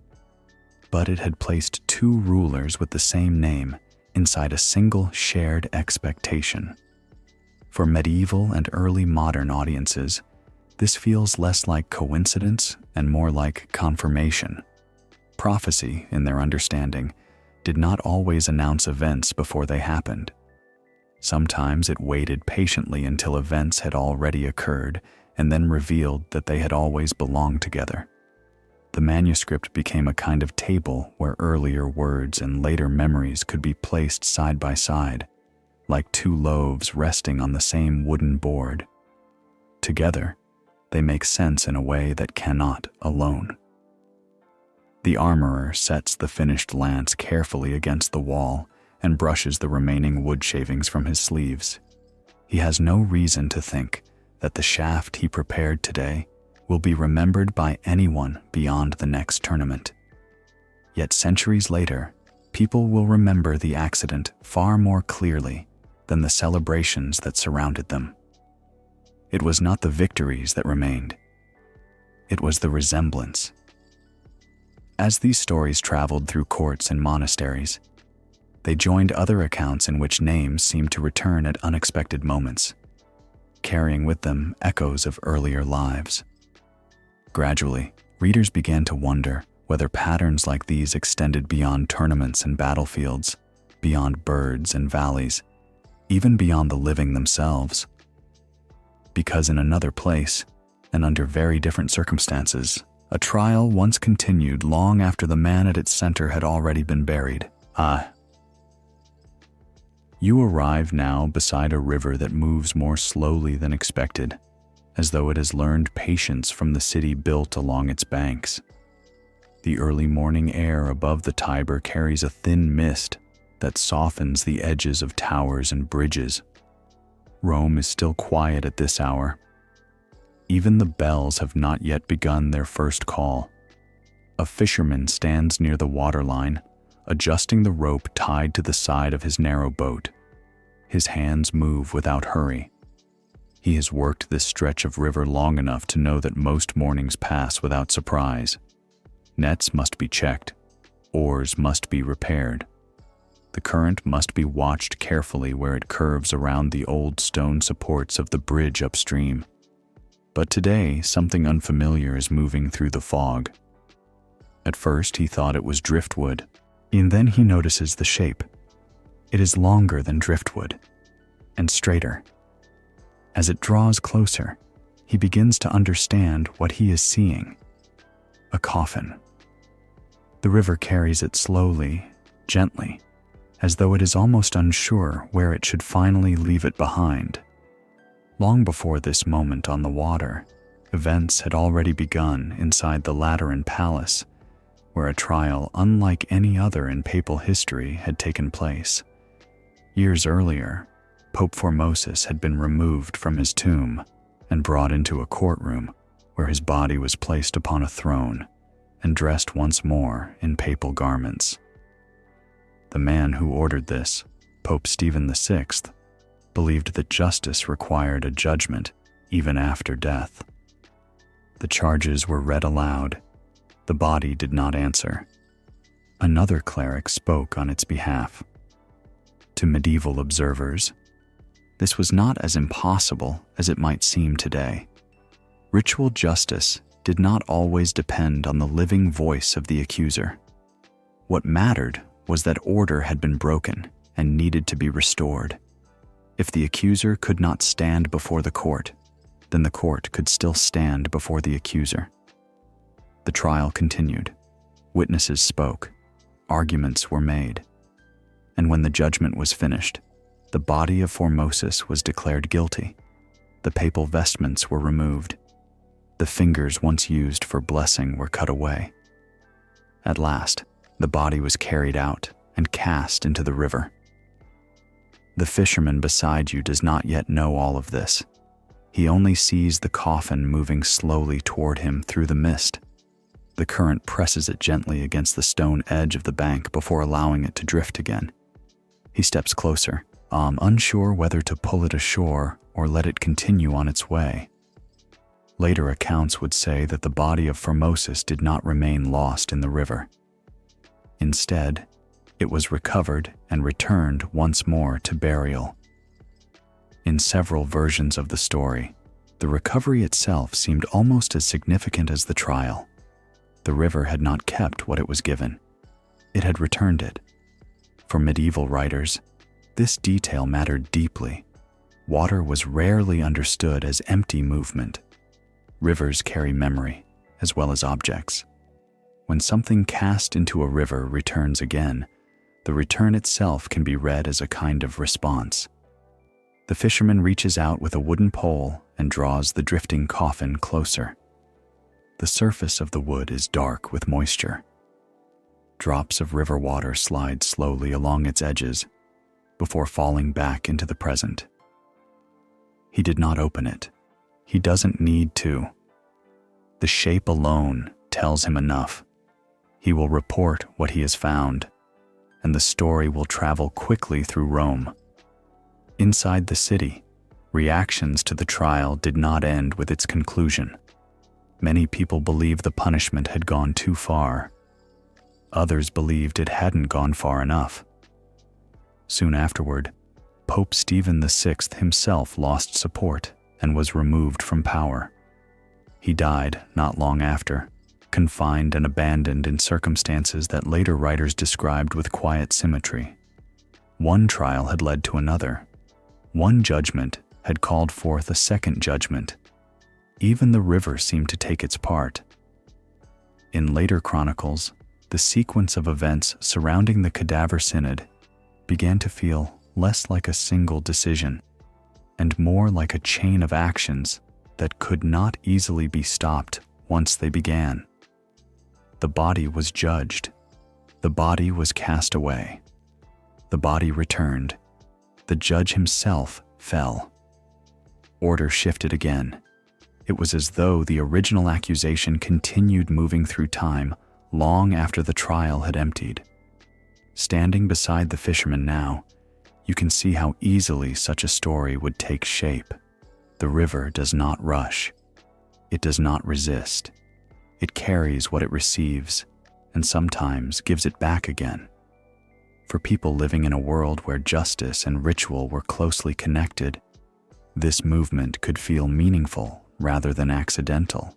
but it had placed 2 rulers with the same name inside a single shared expectation. For medieval and early modern audiences, this feels less like coincidence and more like confirmation. Prophecy, in their understanding, did not always announce events before they happened. Sometimes it waited patiently until events had already occurred and then revealed that they had always belonged together. The manuscript became a kind of table where earlier words and later memories could be placed side by side, like 2 loaves resting on the same wooden board. Together, they make sense in a way that cannot alone. The armorer sets the finished lance carefully against the wall and brushes the remaining wood shavings from his sleeves. He has no reason to think that the shaft he prepared today will be remembered by anyone beyond the next tournament. Yet centuries later, people will remember the accident far more clearly than the celebrations that surrounded them. It was not the victories that remained. It was the resemblance. As these stories traveled through courts and monasteries, they joined other accounts in which names seemed to return at unexpected moments, carrying with them echoes of earlier lives. Gradually, readers began to wonder whether patterns like these extended beyond tournaments and battlefields, beyond birds and valleys, even beyond the living themselves. because in another place, and under very different circumstances, a trial once continued long after the man at its center had already been buried. You arrive now beside a river that moves more slowly than expected, as though it has learned patience from the city built along its banks. The early morning air above the Tiber carries a thin mist that softens the edges of towers and bridges. Rome is still quiet at this hour. Even the bells have not yet begun their first call. A fisherman stands near the waterline, adjusting the rope tied to the side of his narrow boat. His hands move without hurry. He has worked this stretch of river long enough to know that most mornings pass without surprise. Nets must be checked. Oars must be repaired. The current must be watched carefully where it curves around the old stone supports of the bridge upstream. But today, something unfamiliar is moving through the fog. At first, he thought it was driftwood, and then he notices the shape. It is longer than driftwood, and straighter. As it draws closer, he begins to understand what he is seeing. A coffin. The river carries it slowly, gently, as though it is almost unsure where it should finally leave it behind. Long before this moment on the water, events had already begun inside the Lateran Palace, where a trial unlike any other in papal history had taken place. Years earlier, Pope Formosus had been removed from his tomb and brought into a courtroom where his body was placed upon a throne and dressed once more in papal garments. The man who ordered this, Pope Stephen VI, believed that justice required a judgment even after death. The charges were read aloud. The body did not answer. Another cleric spoke on its behalf. To medieval observers, this was not as impossible as it might seem today. Ritual justice did not always depend on the living voice of the accuser. What mattered was that order had been broken and needed to be restored. If the accuser could not stand before the court, then the court could still stand before the accuser. The trial continued. Witnesses spoke. Arguments were made. And when the judgment was finished, the body of Formosus was declared guilty. The papal vestments were removed. The fingers once used for blessing were cut away. At last, the body was carried out and cast into the river. The fisherman beside you does not yet know all of this. He only sees the coffin moving slowly toward him through the mist. The current presses it gently against the stone edge of the bank before allowing it to drift again. He steps closer, unsure whether to pull it ashore or let it continue on its way. Later accounts would say that the body of Formosus did not remain lost in the river. Instead, it was recovered and returned once more to burial. In several versions of the story, the recovery itself seemed almost as significant as the trial. The river had not kept what it was given. It had returned it. For medieval writers, this detail mattered deeply. Water was rarely understood as empty movement. Rivers carry memory, as well as objects. When something cast into a river returns again, the return itself can be read as a kind of response. The fisherman reaches out with a wooden pole and draws the drifting coffin closer. The surface of the wood is dark with moisture. Drops of river water slide slowly along its edges before falling back into the present. He did not open it. He doesn't need to. The shape alone tells him enough. He will report what he has found, and the story will travel quickly through Rome. Inside the city, reactions to the trial did not end with its conclusion. Many people believed the punishment had gone too far. Others believed it hadn't gone far enough. Soon afterward, Pope Stephen VI himself lost support and was removed from power. He died not long after, confined and abandoned in circumstances that later writers described with quiet symmetry. One trial had led to another. One judgment had called forth a second judgment. Even the river seemed to take its part. In later chronicles, the sequence of events surrounding the Cadaver Synod began to feel less like a single decision and more like a chain of actions that could not easily be stopped once they began. The body was judged. The body was cast away. The body returned. The judge himself fell. Order shifted again. It was as though the original accusation continued moving through time long after the trial had emptied. Standing beside the fisherman now, you can see how easily such a story would take shape. The river does not rush. It does not resist. It carries what it receives and sometimes gives it back again. For people living in a world where justice and ritual were closely connected, this movement could feel meaningful rather than accidental.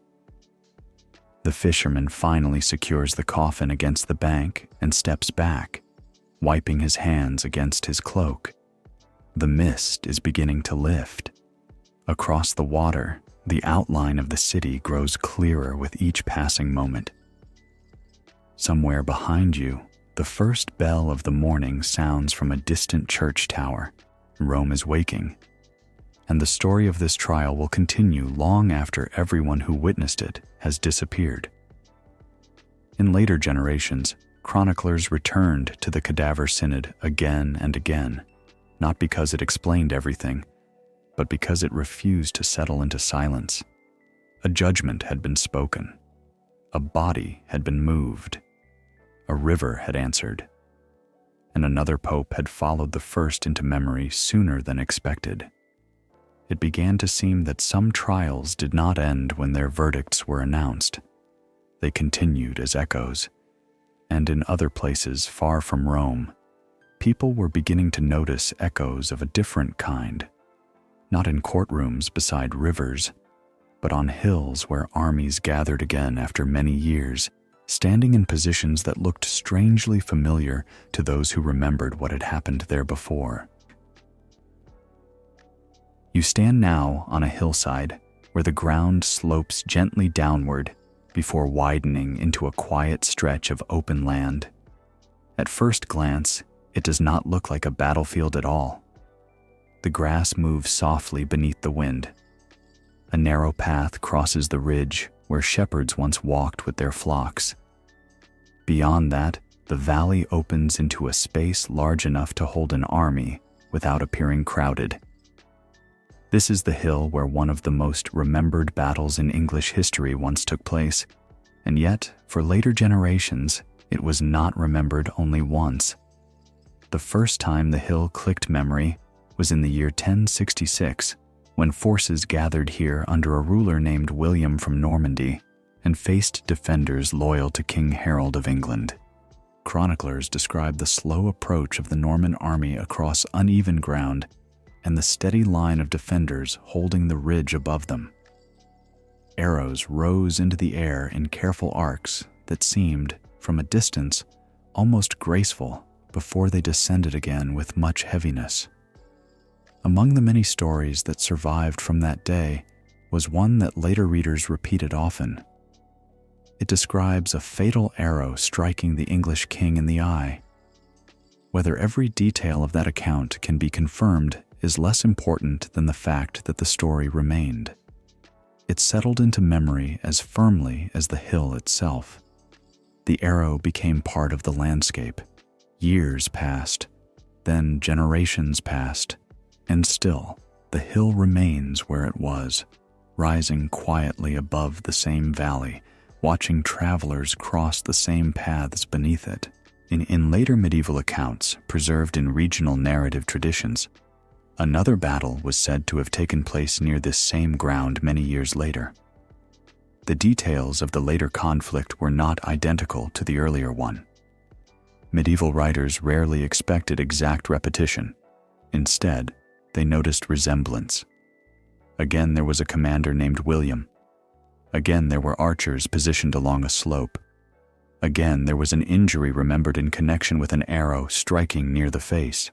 The fisherman finally secures the coffin against the bank and steps back, wiping his hands against his cloak. The mist is beginning to lift. Across the water, the outline of the city grows clearer with each passing moment. Somewhere behind you, the first bell of the morning sounds from a distant church tower. Rome is waking, and the story of this trial will continue long after everyone who witnessed it has disappeared. In later generations, chroniclers returned to the Cadaver Synod again and again, not because it explained everything, but because it refused to settle into silence. A judgment had been spoken. A body had been moved. A river had answered. And another pope had followed the first into memory sooner than expected. It began to seem that some trials did not end when their verdicts were announced. They continued as echoes. And in other places far from Rome, people were beginning to notice echoes of a different kind. Not in courtrooms beside rivers, but on hills where armies gathered again after many years, standing in positions that looked strangely familiar to those who remembered what had happened there before. You stand now on a hillside where the ground slopes gently downward before widening into a quiet stretch of open land. At first glance, it does not look like a battlefield at all. The grass moves softly beneath the wind. A narrow path crosses the ridge where shepherds once walked with their flocks. Beyond that, the valley opens into a space large enough to hold an army without appearing crowded. This is the hill where one of the most remembered battles in English history once took place, and yet, for later generations, it was not remembered only once. The first time the hill clicked memory was in the year 1066, when forces gathered here under a ruler named William from Normandy and faced defenders loyal to King Harold of England. Chroniclers describe the slow approach of the Norman army across uneven ground and the steady line of defenders holding the ridge above them. Arrows rose into the air in careful arcs that seemed, from a distance, almost graceful before they descended again with much heaviness. Among the many stories that survived from that day was one that later readers repeated often. It describes a fatal arrow striking the English king in the eye. Whether every detail of that account can be confirmed is less important than the fact that the story remained. It settled into memory as firmly as the hill itself. The arrow became part of the landscape. Years passed, then generations passed, and still the hill remains where it was, rising quietly above the same valley, watching travelers cross the same paths beneath it. In later medieval accounts, preserved in regional narrative traditions, another battle was said to have taken place near this same ground many years later. The details of the later conflict were not identical to the earlier one. Medieval writers rarely expected exact repetition. Instead, they noticed resemblance. Again, there was a commander named William. Again, there were archers positioned along a slope. Again, there was an injury remembered in connection with an arrow striking near the face.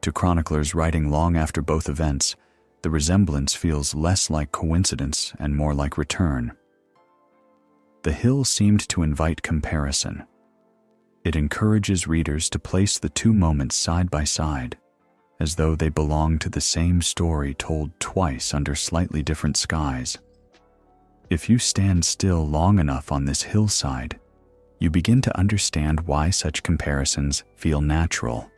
To chroniclers writing long after both events, the resemblance feels less like coincidence and more like return. The hill seemed to invite comparison. It encourages readers to place the two moments side by side, as though they belong to the same story told twice under slightly different skies. If you stand still long enough on this hillside, you begin to understand why such comparisons feel natural.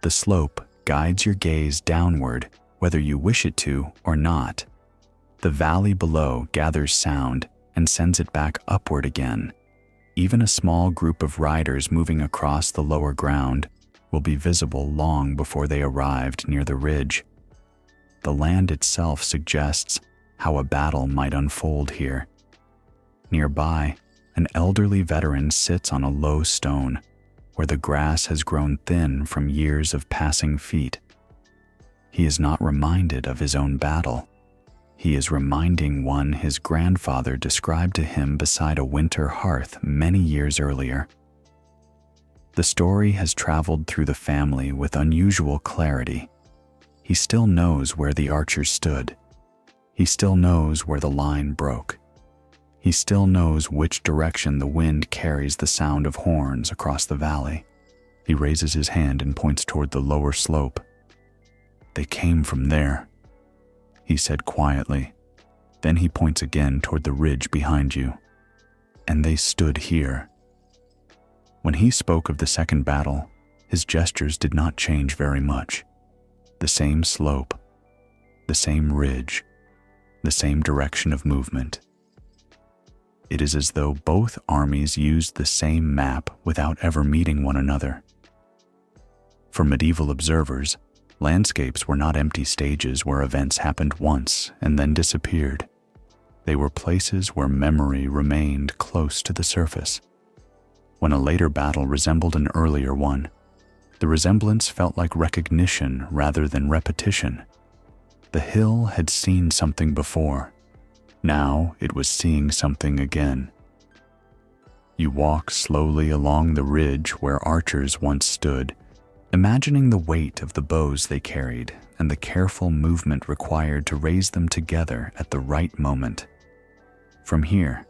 The slope guides your gaze downward, whether you wish it to or not. The valley below gathers sound and sends it back upward again. Even a small group of riders moving across the lower ground will be visible long before they arrived near the ridge. The land itself suggests how a battle might unfold here. Nearby, an elderly veteran sits on a low stone where the grass has grown thin from years of passing feet. He is not reminded of his own battle. He is reminding one his grandfather described to him beside a winter hearth many years earlier. The story has traveled through the family with unusual clarity. He still knows where the archers stood. He still knows where the line broke. He still knows which direction the wind carries the sound of horns across the valley. He raises his hand and points toward the lower slope. "They came from there," he said quietly. Then he points again toward the ridge behind you. "And they stood here." When he spoke of the second battle, his gestures did not change very much. The same slope, the same ridge, the same direction of movement. It is as though both armies used the same map without ever meeting one another. For medieval observers, landscapes were not empty stages where events happened once and then disappeared. They were places where memory remained close to the surface. When a later battle resembled an earlier one, the resemblance felt like recognition rather than repetition. The hill had seen something before. Now it was seeing something again. You walk slowly along the ridge where archers once stood, imagining the weight of the bows they carried and the careful movement required to raise them together at the right moment. From here,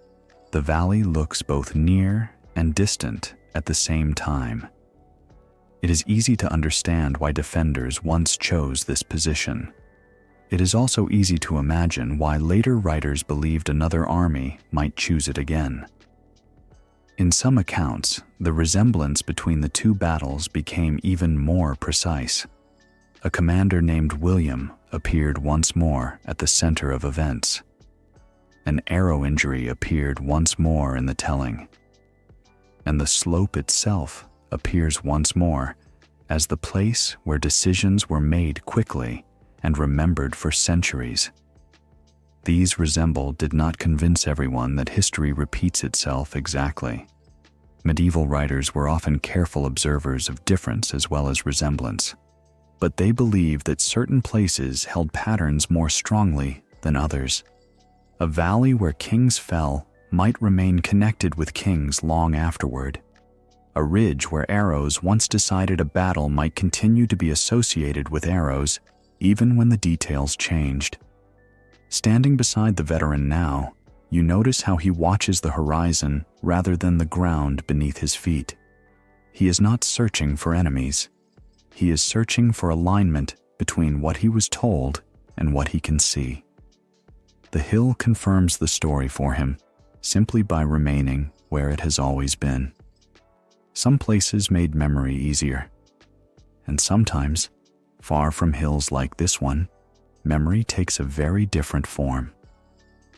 the valley looks both near and distant at the same time. It is easy to understand why defenders once chose this position. It is also easy to imagine why later writers believed another army might choose it again. In some accounts, the resemblance between the two battles became even more precise. A commander named William appeared once more at the center of events. An arrow injury appeared once more in the telling. And the slope itself appears once more as the place where decisions were made quickly and remembered for centuries. These resemble did not convince everyone that history repeats itself exactly. Medieval writers were often careful observers of difference as well as resemblance, but they believed that certain places held patterns more strongly than others. A valley where kings fell might remain connected with kings long afterward. A ridge where arrows once decided a battle might continue to be associated with arrows even when the details changed. Standing beside the veteran now, you notice how he watches the horizon rather than the ground beneath his feet. He is not searching for enemies. He is searching for alignment between what he was told and what he can see. The hill confirms the story for him simply by remaining where it has always been. Some places made memory easier, and sometimes, far from hills like this one, memory takes a very different form.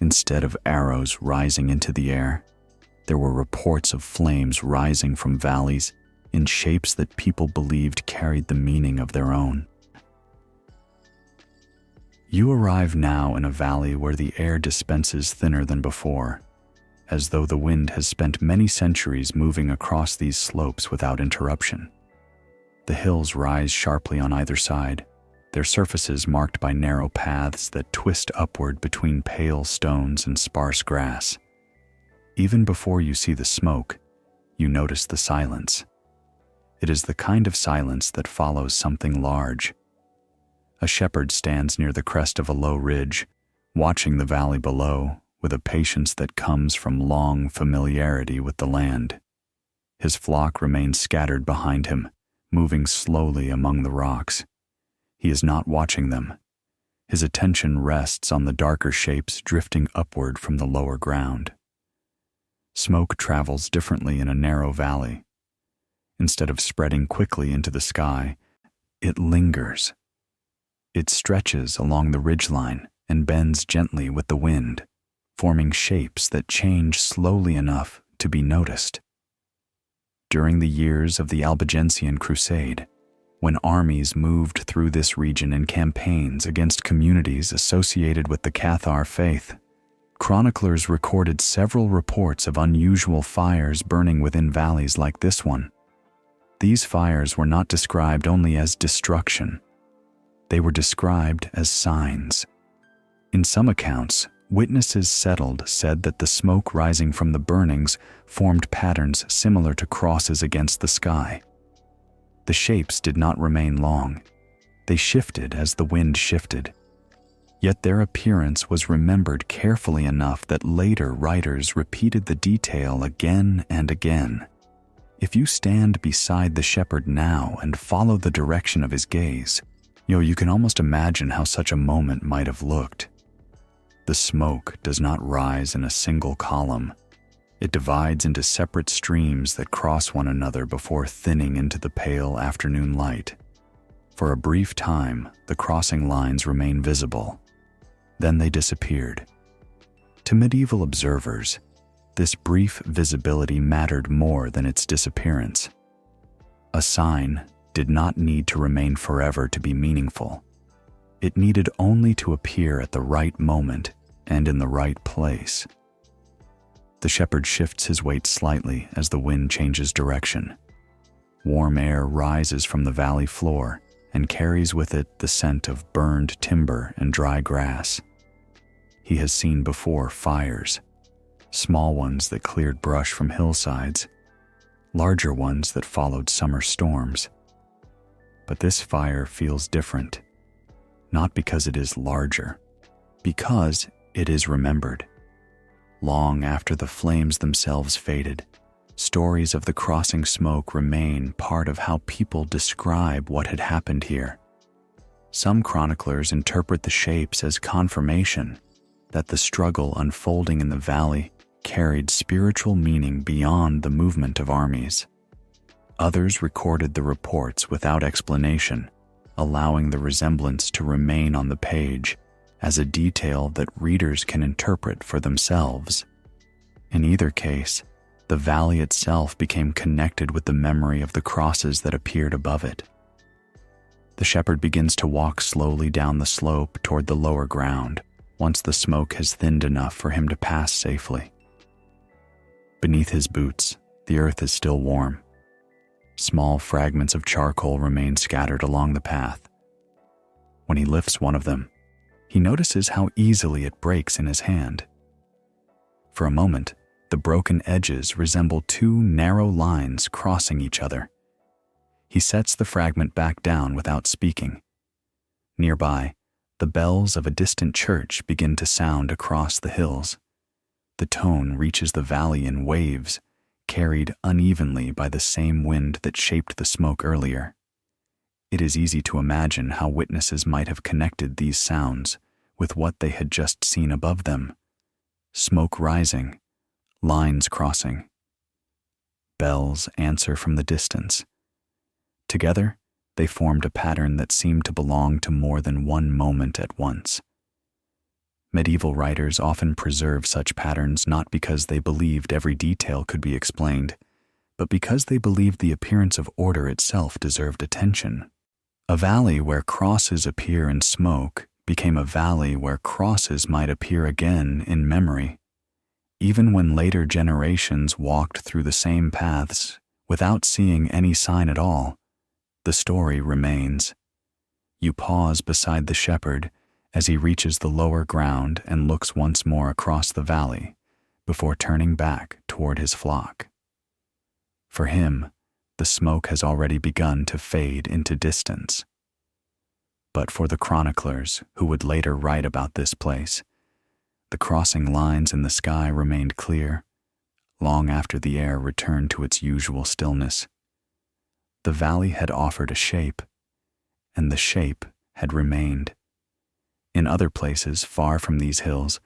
Instead of arrows rising into the air, there were reports of flames rising from valleys in shapes that people believed carried the meaning of their own. You arrive now in a valley where the air dispenses thinner than before, as though the wind has spent many centuries moving across these slopes without interruption. The hills rise sharply on either side, their surfaces marked by narrow paths that twist upward between pale stones and sparse grass. Even before you see the smoke, you notice the silence. It is the kind of silence that follows something large. A shepherd stands near the crest of a low ridge, watching the valley below with a patience that comes from long familiarity with the land. His flock remains scattered behind him, moving slowly among the rocks. He is not watching them. His attention rests on the darker shapes drifting upward from the lower ground. Smoke travels differently in a narrow valley. Instead of spreading quickly into the sky, it lingers. It stretches along the ridgeline and bends gently with the wind, forming shapes that change slowly enough to be noticed. During the years of the Albigensian Crusade, when armies moved through this region in campaigns against communities associated with the Cathar faith, chroniclers recorded several reports of unusual fires burning within valleys like this one. These fires were not described only as destruction. They were described as signs. In some accounts, witnesses said that the smoke rising from the burnings formed patterns similar to crosses against the sky. The shapes did not remain long. They shifted as the wind shifted. Yet their appearance was remembered carefully enough that later writers repeated the detail again and again. If you stand beside the shepherd now and follow the direction of his gaze, you can almost imagine how such a moment might have looked. The smoke does not rise in a single column. It divides into separate streams that cross one another before thinning into the pale afternoon light. For a brief time, the crossing lines remain visible. Then they disappeared. To medieval observers, this brief visibility mattered more than its disappearance. A sign did not need to remain forever to be meaningful. It needed only to appear at the right moment and in the right place. The shepherd shifts his weight slightly as the wind changes direction. Warm air rises from the valley floor and carries with it the scent of burned timber and dry grass. He has seen before fires, small ones that cleared brush from hillsides, larger ones that followed summer storms. But this fire feels different, not because it is larger, because it is remembered. Long after the flames themselves faded, stories of the crossing smoke remain part of how people describe what had happened here. Some chroniclers interpret the shapes as confirmation that the struggle unfolding in the valley carried spiritual meaning beyond the movement of armies. Others recorded the reports without explanation, allowing the resemblance to remain on the page as a detail that readers can interpret for themselves. In either case, the valley itself became connected with the memory of the crosses that appeared above it. The shepherd begins to walk slowly down the slope toward the lower ground once the smoke has thinned enough for him to pass safely. Beneath his boots, the earth is still warm. Small fragments of charcoal remain scattered along the path. When he lifts one of them, he notices how easily it breaks in his hand. For a moment, the broken edges resemble two narrow lines crossing each other. He sets the fragment back down without speaking. Nearby, the bells of a distant church begin to sound across the hills. The tone reaches the valley in waves, carried unevenly by the same wind that shaped the smoke earlier. It is easy to imagine how witnesses might have connected these sounds with what they had just seen above them. Smoke rising, lines crossing. Bells answer from the distance. Together, they formed a pattern that seemed to belong to more than one moment at once. Medieval writers often preserve such patterns not because they believed every detail could be explained, but because they believed the appearance of order itself deserved attention. A valley where crosses appear in smoke became a valley where crosses might appear again in memory. Even when later generations walked through the same paths without seeing any sign at all, the story remains. You pause beside the shepherd as he reaches the lower ground and looks once more across the valley before turning back toward his flock. For him, the smoke has already begun to fade into distance. but for the chroniclers who would later write about this place. The crossing lines in the sky remained clear, long after the air returned to its usual stillness. The valley had offered a shape, and the shape had remained. In other places far from these hills,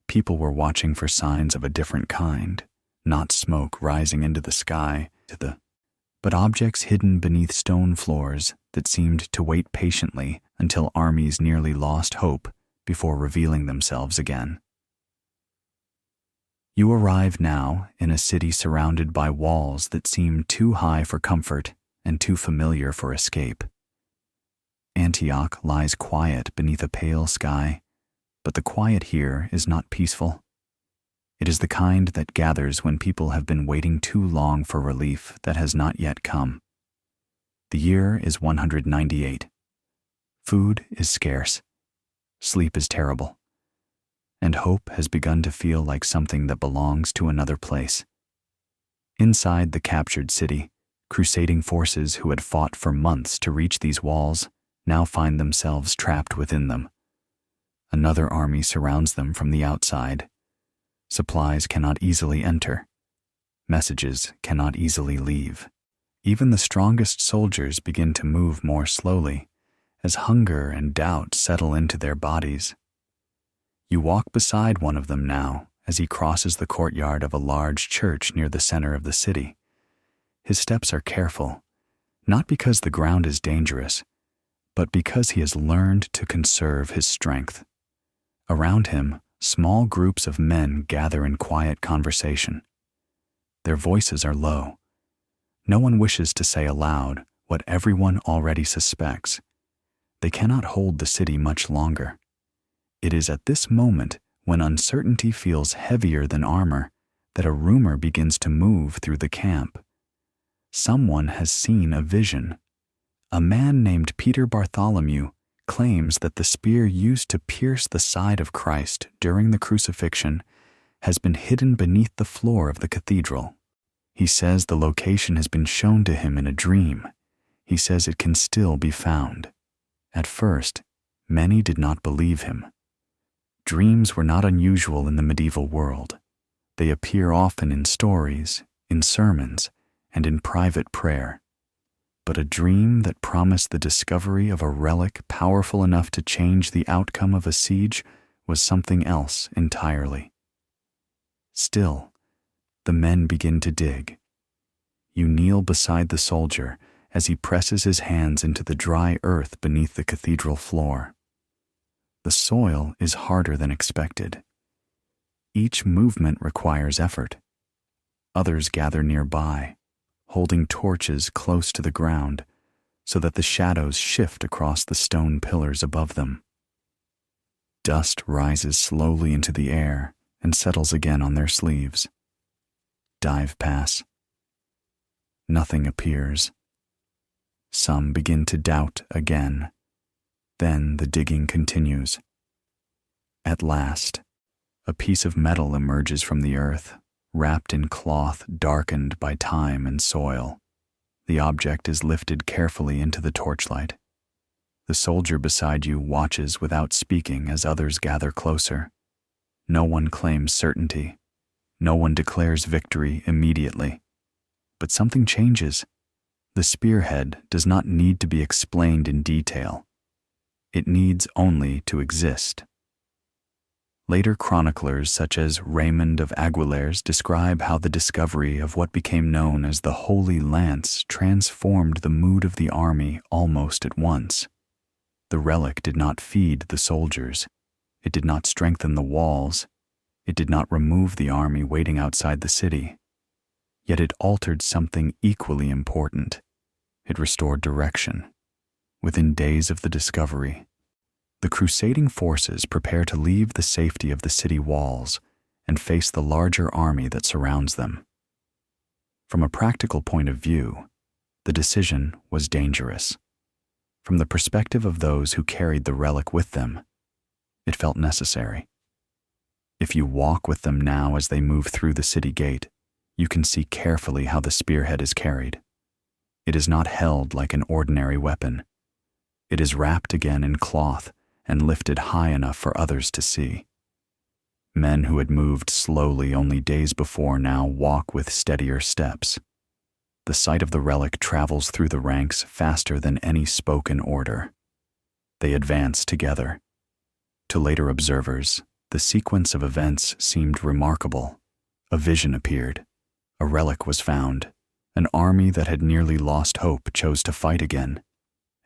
people were watching for signs of a different kind, not smoke rising into the sky, but objects hidden beneath stone floors that seemed to wait patiently until armies nearly lost hope before revealing themselves again. You arrive now in a city surrounded by walls that seem too high for comfort and too familiar for escape. Antioch lies quiet beneath a pale sky, but the quiet here is not peaceful. It is the kind that gathers when people have been waiting too long for relief that has not yet come. The year is 198. Food is scarce. Sleep is terrible. And hope has begun to feel like something that belongs to another place. Inside the captured city, crusading forces who had fought for months to reach these walls now find themselves trapped within them. Another army surrounds them from the outside. Supplies cannot easily enter. Messages cannot easily leave. Even the strongest soldiers begin to move more slowly as hunger and doubt settle into their bodies. You walk beside one of them now as he crosses the courtyard of a large church near the center of the city. His steps are careful, not because the ground is dangerous, but because he has learned to conserve his strength. Around him, small groups of men gather in quiet conversation. Their voices are low. No one wishes to say aloud what everyone already suspects. They cannot hold the city much longer. It is at this moment, when uncertainty feels heavier than armor, that a rumor begins to move through the camp. Someone has seen a vision. A man named Peter Bartholomew claims that the spear used to pierce the side of Christ during the crucifixion has been hidden beneath the floor of the cathedral. He says the location has been shown to him in a dream. He says it can still be found. At first, many did not believe him. Dreams were not unusual in the medieval world. They appear often in stories, in sermons, and in private prayer. But a dream that promised the discovery of a relic powerful enough to change the outcome of a siege was something else entirely. Still, the men begin to dig. You kneel beside the soldier as he presses his hands into the dry earth beneath the cathedral floor. The soil is harder than expected. Each movement requires effort. Others gather nearby, holding torches close to the ground so that the shadows shift across the stone pillars above them. Dust rises slowly into the air and settles again on their sleeves. Dive pass. Nothing appears. Some begin to doubt again. Then the digging continues. At last, a piece of metal emerges from the earth, wrapped in cloth darkened by time and soil. The object is lifted carefully into the torchlight. The soldier beside you watches without speaking as others gather closer. No one claims certainty. No one declares victory immediately. But something changes. The spearhead does not need to be explained in detail. It needs only to exist. Later chroniclers such as Raymond of Aguilers describe how the discovery of what became known as the Holy Lance transformed the mood of the army almost at once. The relic did not feed the soldiers. It did not strengthen the walls. It did not remove the army waiting outside the city. Yet it altered something equally important. It restored direction. Within days of the discovery, the crusading forces prepare to leave the safety of the city walls and face the larger army that surrounds them. From a practical point of view, the decision was dangerous. From the perspective of those who carried the relic with them, it felt necessary. If you walk with them now as they move through the city gate, you can see carefully how the spearhead is carried. It is not held like an ordinary weapon. It is wrapped again in cloth and lifted high enough for others to see. Men who had moved slowly only days before now walk with steadier steps. The sight of the relic travels through the ranks faster than any spoken order. They advance together. To later observers, the sequence of events seemed remarkable. A vision appeared. A relic was found. An army that had nearly lost hope chose to fight again,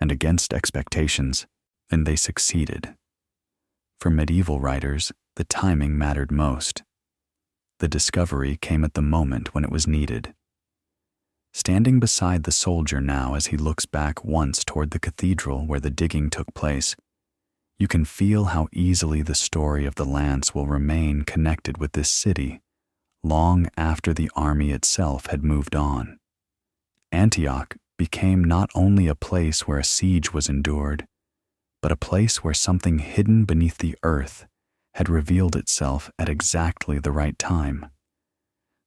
and against expectations, and they succeeded. For medieval writers, the timing mattered most. The discovery came at the moment when it was needed. Standing beside the soldier now as he looks back once toward the cathedral where the digging took place, you can feel how easily the story of the lance will remain connected with this city long after the army itself had moved on. Antioch became not only a place where a siege was endured, but a place where something hidden beneath the earth had revealed itself at exactly the right time.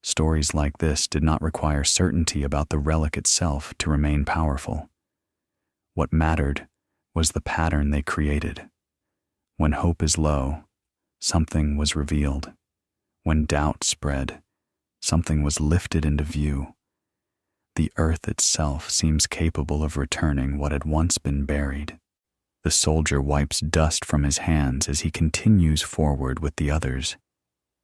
Stories like this did not require certainty about the relic itself to remain powerful. What mattered was the pattern they created. When hope is low, something was revealed. When doubt spread, something was lifted into view. The earth itself seems capable of returning what had once been buried. The soldier wipes dust from his hands as he continues forward with the others.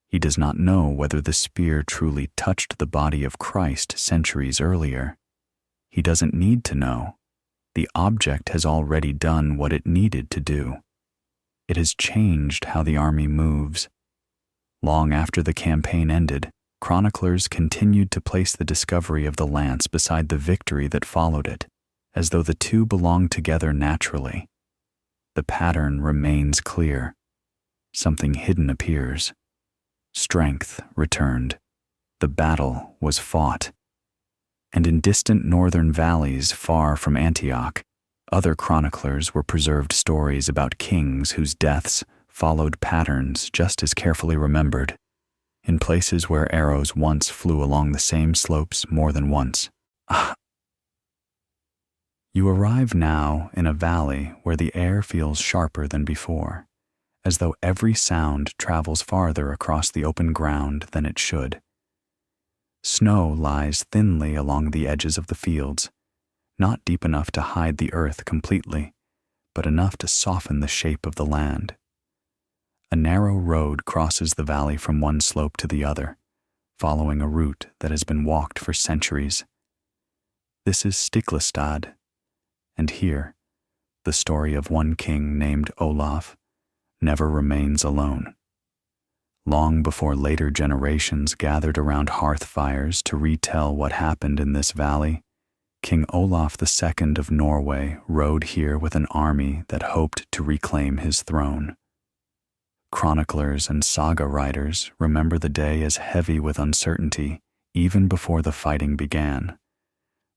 He does not know whether the spear truly touched the body of Christ centuries earlier. He doesn't need to know. The object has already done what it needed to do. It has changed how the army moves. Long after the campaign ended, chroniclers continued to place the discovery of the lance beside the victory that followed it, as though the two belonged together naturally. The pattern remains clear. Something hidden appears. Strength returned. The battle was fought. And in distant northern valleys far from Antioch, other chroniclers were preserved stories about kings whose deaths followed patterns just as carefully remembered. In places where arrows once flew along the same slopes more than once. You arrive now in a valley where the air feels sharper than before, as though every sound travels farther across the open ground than it should. Snow lies thinly along the edges of the fields, not deep enough to hide the earth completely, but enough to soften the shape of the land. A narrow road crosses the valley from one slope to the other, following a route that has been walked for centuries. This is Stiklestad, and here, the story of one king named Olaf never remains alone. Long before later generations gathered around hearth fires to retell what happened in this valley, King Olaf II of Norway rode here with an army that hoped to reclaim his throne. Chroniclers and saga writers remember the day as heavy with uncertainty even before the fighting began.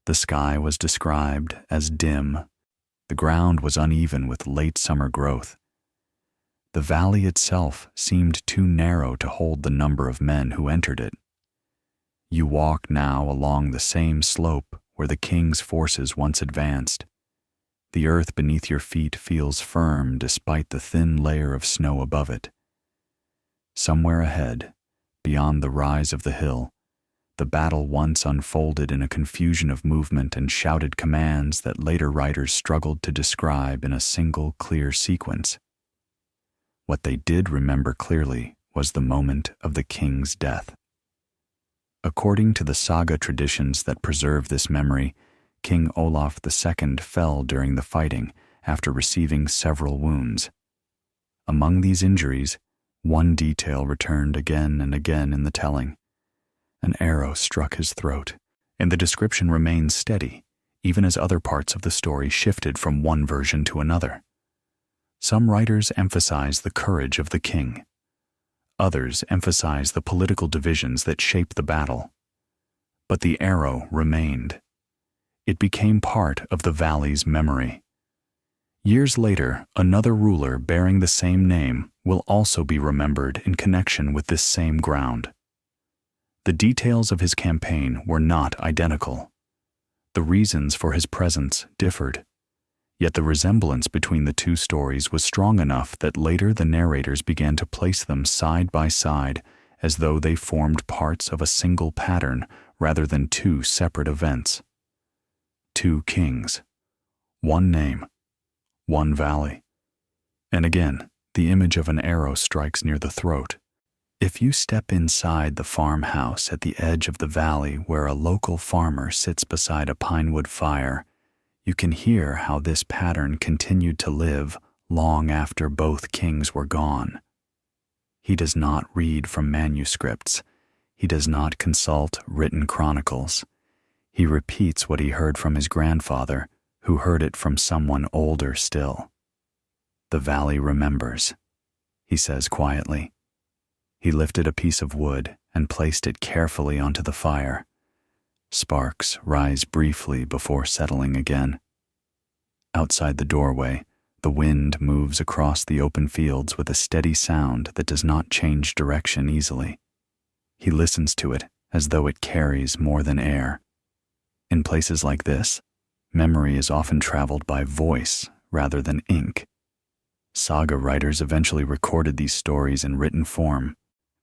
The sky was described as dim. The ground was uneven with late summer growth. The valley itself seemed too narrow to hold the number of men who entered it. You walk now along the same slope where the king's forces once advanced. The earth beneath your feet feels firm despite the thin layer of snow above it. Somewhere ahead, beyond the rise of the hill, the battle once unfolded in a confusion of movement and shouted commands that later writers struggled to describe in a single clear sequence. What they did remember clearly was the moment of the king's death. According to the saga traditions that preserve this memory, King Olaf II fell during the fighting after receiving several wounds. Among these injuries, one detail returned again and again in the telling. An arrow struck his throat, and the description remains steady, even as other parts of the story shifted from one version to another. Some writers emphasize the courage of the king. Others emphasize the political divisions that shaped the battle. But the arrow remained. It became part of the valley's memory. Years later, another ruler bearing the same name will also be remembered in connection with this same ground. The details of his campaign were not identical. The reasons for his presence differed. Yet the resemblance between the two stories was strong enough that later the narrators began to place them side by side as though they formed parts of a single pattern rather than two separate events. Two kings, one name, one valley. And again, the image of an arrow strikes near the throat. If you step inside the farmhouse at the edge of the valley where a local farmer sits beside a pinewood fire, you can hear how this pattern continued to live long after both kings were gone. He does not read from manuscripts. He does not consult written chronicles. He repeats what he heard from his grandfather, who heard it from someone older still. "The valley remembers," he says quietly. He lifted a piece of wood and placed it carefully onto the fire. Sparks rise briefly before settling again. Outside the doorway, the wind moves across the open fields with a steady sound that does not change direction easily. He listens to it as though it carries more than air. In places like this, memory is often traveled by voice rather than ink. Saga writers eventually recorded these stories in written form,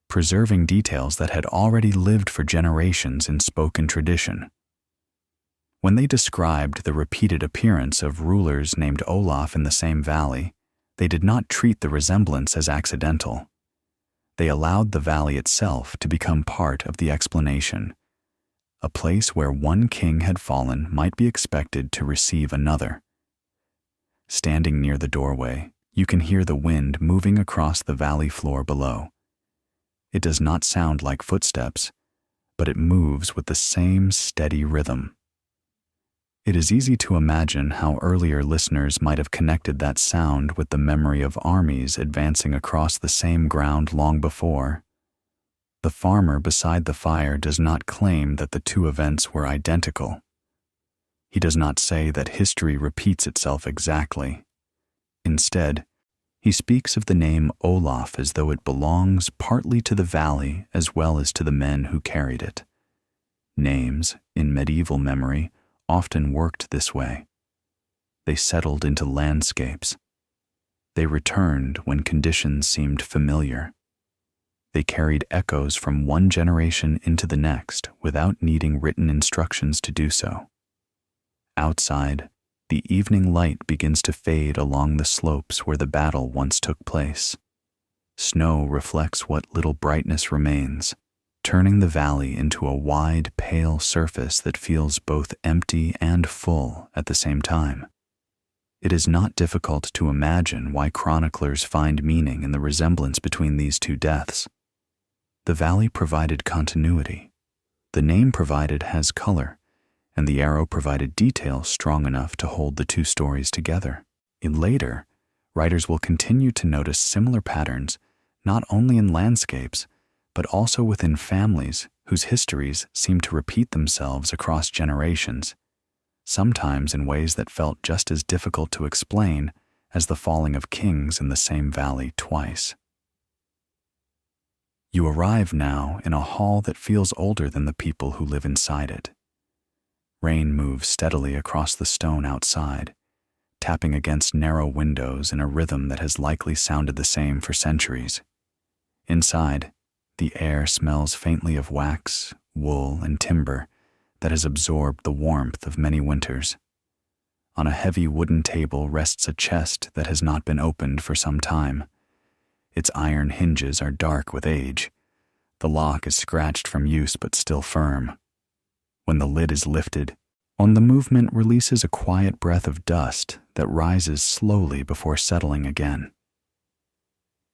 preserving details that had already lived for generations in spoken tradition. When they described the repeated appearance of rulers named Olaf in the same valley, they did not treat the resemblance as accidental. They allowed the valley itself to become part of the explanation. A place where one king had fallen might be expected to receive another. Standing near the doorway, you can hear the wind moving across the valley floor below. It does not sound like footsteps, but it moves with the same steady rhythm. It is easy to imagine how earlier listeners might have connected that sound with the memory of armies advancing across the same ground long before. The farmer beside the fire does not claim that the two events were identical. He does not say that history repeats itself exactly. Instead, he speaks of the name Olaf as though it belongs partly to the valley as well as to the men who carried it. Names, in medieval memory, often worked this way. They settled into landscapes. They returned when conditions seemed familiar. They carried echoes from one generation into the next without needing written instructions to do so. Outside, the evening light begins to fade along the slopes where the battle once took place. Snow reflects what little brightness remains, turning the valley into a wide, pale surface that feels both empty and full at the same time. It is not difficult to imagine why chroniclers find meaning in the resemblance between these two deaths. The valley provided continuity. The name provided has color, and the arrow provided detail strong enough to hold the two stories together. Later, writers will continue to notice similar patterns not only in landscapes, but also within families whose histories seem to repeat themselves across generations, sometimes in ways that felt just as difficult to explain as the falling of kings in the same valley twice. You arrive now in a hall that feels older than the people who live inside it. Rain moves steadily across the stone outside, tapping against narrow windows in a rhythm that has likely sounded the same for centuries. Inside, the air smells faintly of wax, wool, and timber that has absorbed the warmth of many winters. On a heavy wooden table rests a chest that has not been opened for some time. Its iron hinges are dark with age. The lock is scratched from use but still firm. When the lid is lifted, on the movement releases a quiet breath of dust that rises slowly before settling again.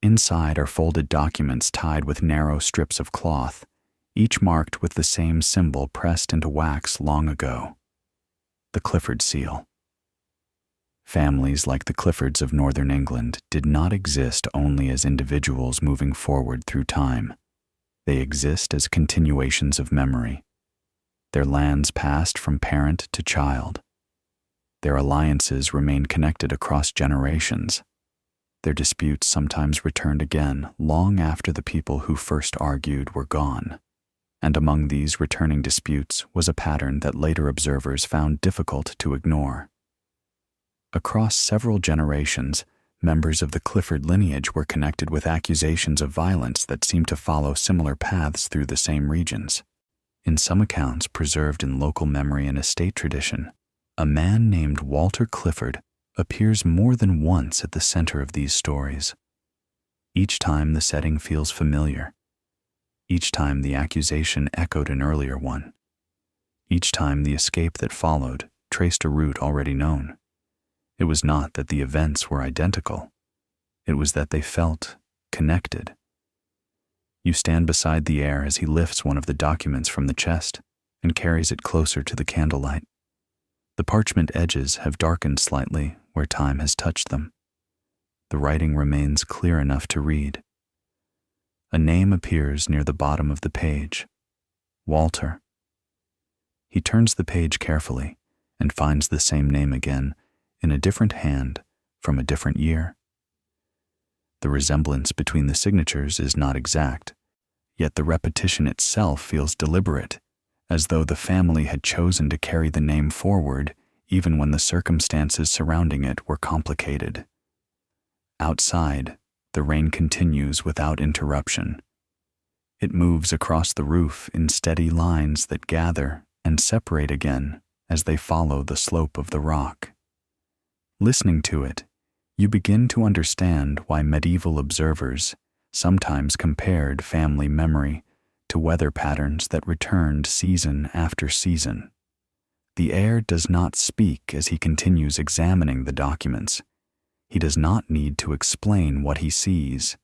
Inside are folded documents tied with narrow strips of cloth, each marked with the same symbol pressed into wax long ago: the Clifford seal. Families like the Cliffords of northern England did not exist only as individuals moving forward through time. They exist as continuations of memory. Their lands passed from parent to child. Their alliances remained connected across generations. Their disputes sometimes returned again long after the people who first argued were gone. And among these returning disputes was a pattern that later observers found difficult to ignore. Across several generations, members of the Clifford lineage were connected with accusations of violence that seemed to follow similar paths through the same regions. In some accounts preserved in local memory and estate tradition, a man named Walter Clifford appears more than once at the center of these stories. Each time the setting feels familiar. Each time the accusation echoed an earlier one. Each time the escape that followed traced a route already known. It was not that the events were identical. It was that they felt connected. You stand beside the heir as he lifts one of the documents from the chest and carries it closer to the candlelight. The parchment edges have darkened slightly where time has touched them. The writing remains clear enough to read. A name appears near the bottom of the page. Walter. He turns the page carefully and finds the same name again in a different hand from a different year. The resemblance between the signatures is not exact, yet the repetition itself feels deliberate, as though the family had chosen to carry the name forward even when the circumstances surrounding it were complicated. Outside, the rain continues without interruption. It moves across the roof in steady lines that gather and separate again as they follow the slope of the rock. Listening to it, you begin to understand why medieval observers sometimes compared family memory to weather patterns that returned season after season. The heir does not speak as he continues examining the documents. He does not need to explain what he sees.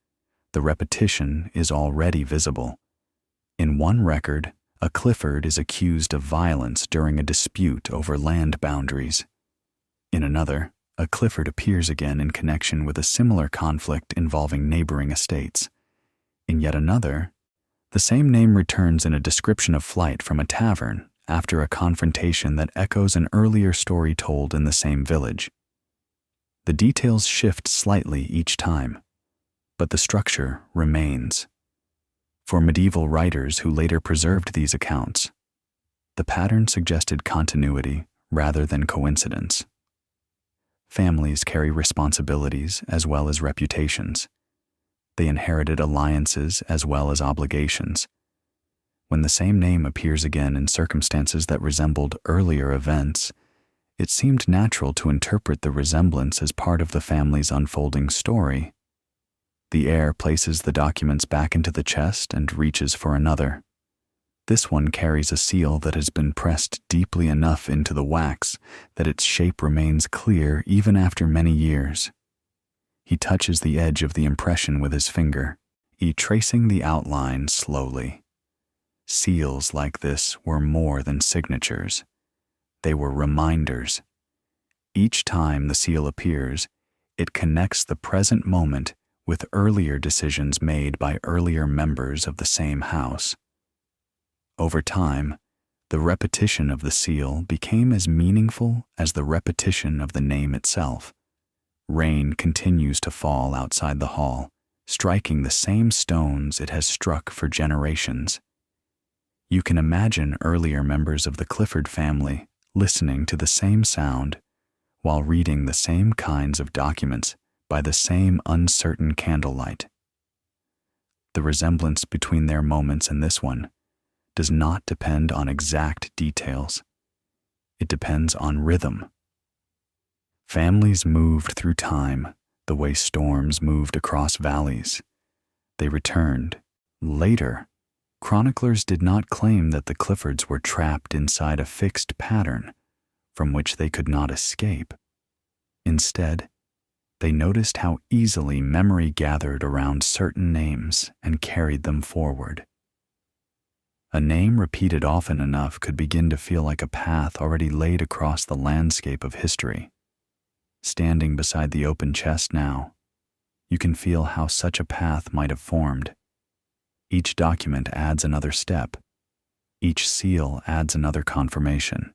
The repetition is already visible. In one record, a Clifford is accused of violence during a dispute over land boundaries. In another, a Clifford appears again in connection with a similar conflict involving neighboring estates. In yet another, the same name returns in a description of flight from a tavern after a confrontation that echoes an earlier story told in the same village. The details shift slightly each time, but the structure remains. For medieval writers who later preserved these accounts, the pattern suggested continuity rather than coincidence. Families carry responsibilities as well as reputations. They inherited alliances as well as obligations. When the same name appears again in circumstances that resembled earlier events, it seemed natural to interpret the resemblance as part of the family's unfolding story. The heir places the documents back into the chest and reaches for another. This one carries a seal that has been pressed deeply enough into the wax that its shape remains clear even after many years. He touches the edge of the impression with his finger, tracing the outline slowly. Seals like this were more than signatures. They were reminders. Each time the seal appears, it connects the present moment with earlier decisions made by earlier members of the same house. Over time, the repetition of the seal became as meaningful as the repetition of the name itself. Rain continues to fall outside the hall, striking the same stones it has struck for generations. You can imagine earlier members of the Clifford family listening to the same sound while reading the same kinds of documents by the same uncertain candlelight. The resemblance between their moments and this one does not depend on exact details. It depends on rhythm. Families moved through time the way storms moved across valleys. They returned. Later, chroniclers did not claim that the Cliffords were trapped inside a fixed pattern from which they could not escape. Instead, they noticed how easily memory gathered around certain names and carried them forward. A name repeated often enough could begin to feel like a path already laid across the landscape of history. Standing beside the open chest now, you can feel how such a path might have formed. Each document adds another step. Each seal adds another confirmation.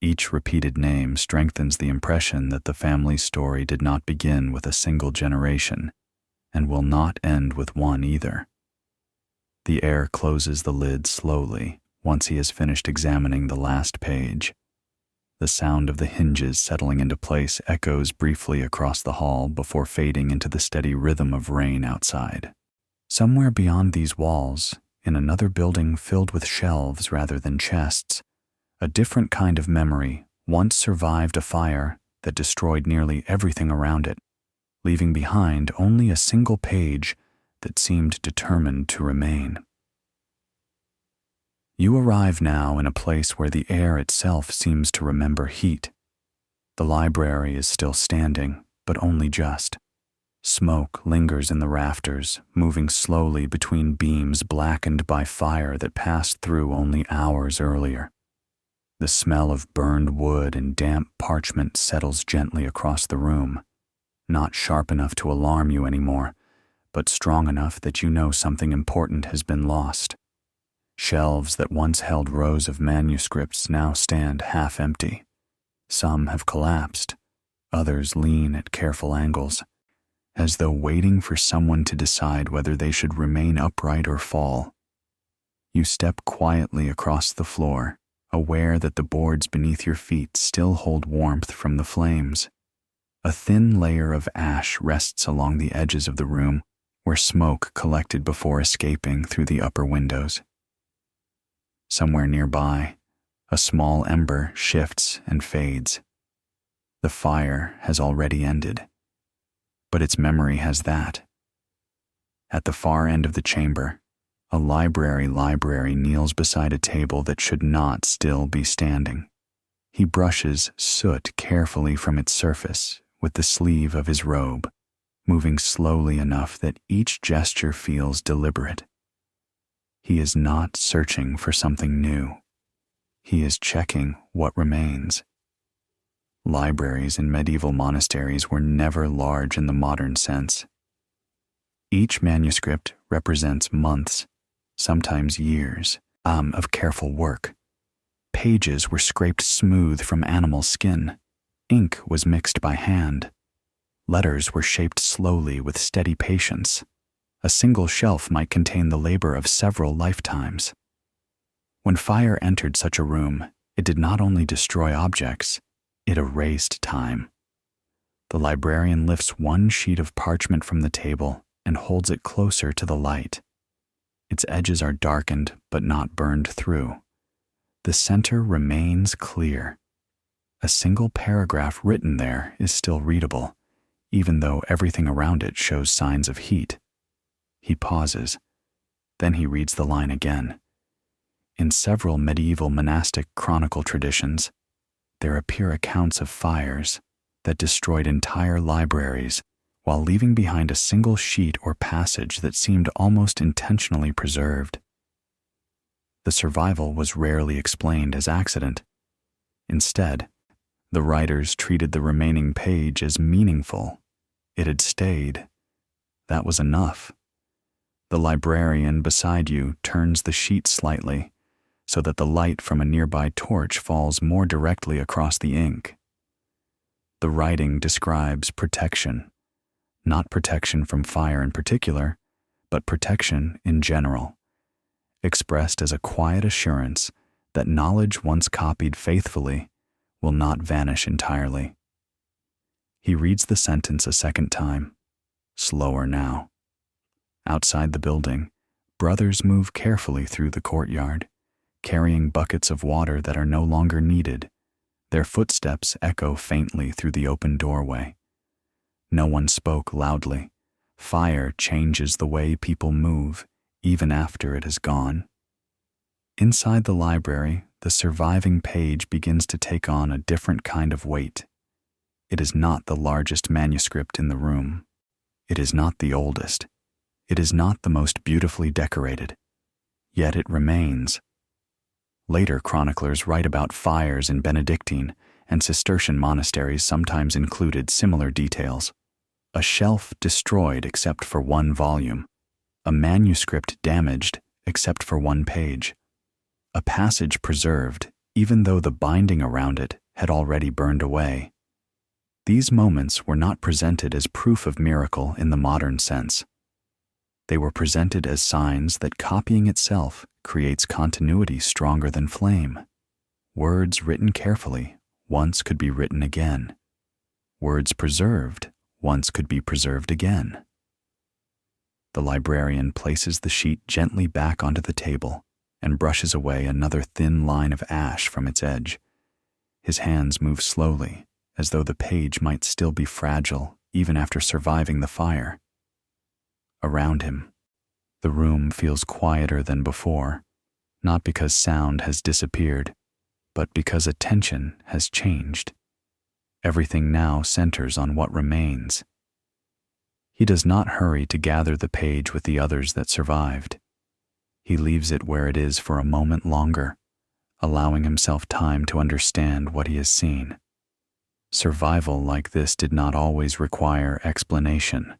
Each repeated name strengthens the impression that the family's story did not begin with a single generation and will not end with one either. The heir closes the lid slowly once he has finished examining the last page. The sound of the hinges settling into place echoes briefly across the hall before fading into the steady rhythm of rain outside. Somewhere beyond these walls, in another building filled with shelves rather than chests, a different kind of memory once survived a fire that destroyed nearly everything around it, leaving behind only a single page that seemed determined to remain. You arrive now in a place where the air itself seems to remember heat. The library is still standing, but only just. Smoke lingers in the rafters, moving slowly between beams blackened by fire that passed through only hours earlier. The smell of burned wood and damp parchment settles gently across the room, not sharp enough to alarm you anymore, but strong enough that you know something important has been lost. Shelves that once held rows of manuscripts now stand half empty. Some have collapsed, others lean at careful angles, as though waiting for someone to decide whether they should remain upright or fall. You step quietly across the floor, aware that the boards beneath your feet still hold warmth from the flames. A thin layer of ash rests along the edges of the room, where smoke collected before escaping through the upper windows. Somewhere nearby, a small ember shifts and fades. The fire has already ended, but its memory has that. At the far end of the chamber, a library kneels beside a table that should not still be standing. He brushes soot carefully from its surface with the sleeve of his robe, moving slowly enough that each gesture feels deliberate. He is not searching for something new. He is checking what remains. Libraries in medieval monasteries were never large in the modern sense. Each manuscript represents months, sometimes years, of careful work. Pages were scraped smooth from animal skin. Ink was mixed by hand. Letters were shaped slowly with steady patience. A single shelf might contain the labor of several lifetimes. When fire entered such a room, it did not only destroy objects, it erased time. The librarian lifts one sheet of parchment from the table and holds it closer to the light. Its edges are darkened but not burned through. The center remains clear. A single paragraph written there is still readable, even though everything around it shows signs of heat. He pauses. Then he reads the line again. In several medieval monastic chronicle traditions, there appear accounts of fires that destroyed entire libraries while leaving behind a single sheet or passage that seemed almost intentionally preserved. The survival was rarely explained as accident. Instead, the writers treated the remaining page as meaningful. It had stayed. That was enough. The librarian beside you turns the sheet slightly so that the light from a nearby torch falls more directly across the ink. The writing describes protection, not protection from fire in particular, but protection in general, expressed as a quiet assurance that knowledge once copied faithfully will not vanish entirely. He reads the sentence a second time, slower now. Outside the building, brothers move carefully through the courtyard, carrying buckets of water that are no longer needed. Their footsteps echo faintly through the open doorway. No one spoke loudly. Fire changes the way people move, even after it is gone. Inside the library, the surviving page begins to take on a different kind of weight. It is not the largest manuscript in the room. It is not the oldest. It is not the most beautifully decorated. Yet it remains. Later chroniclers write about fires in Benedictine and Cistercian monasteries sometimes included similar details. A shelf destroyed except for one volume. A manuscript damaged except for one page. A passage preserved even though the binding around it had already burned away. These moments were not presented as proof of miracle in the modern sense. They were presented as signs that copying itself creates continuity stronger than flame. Words written carefully, once could be written again. Words preserved once could be preserved again. The librarian places the sheet gently back onto the table and brushes away another thin line of ash from its edge. His hands move slowly, as though the page might still be fragile even after surviving the fire. Around him, the room feels quieter than before, not because sound has disappeared, but because attention has changed. Everything now centers on what remains. He does not hurry to gather the page with the others that survived. He leaves it where it is for a moment longer, allowing himself time to understand what he has seen. Survival like this did not always require explanation.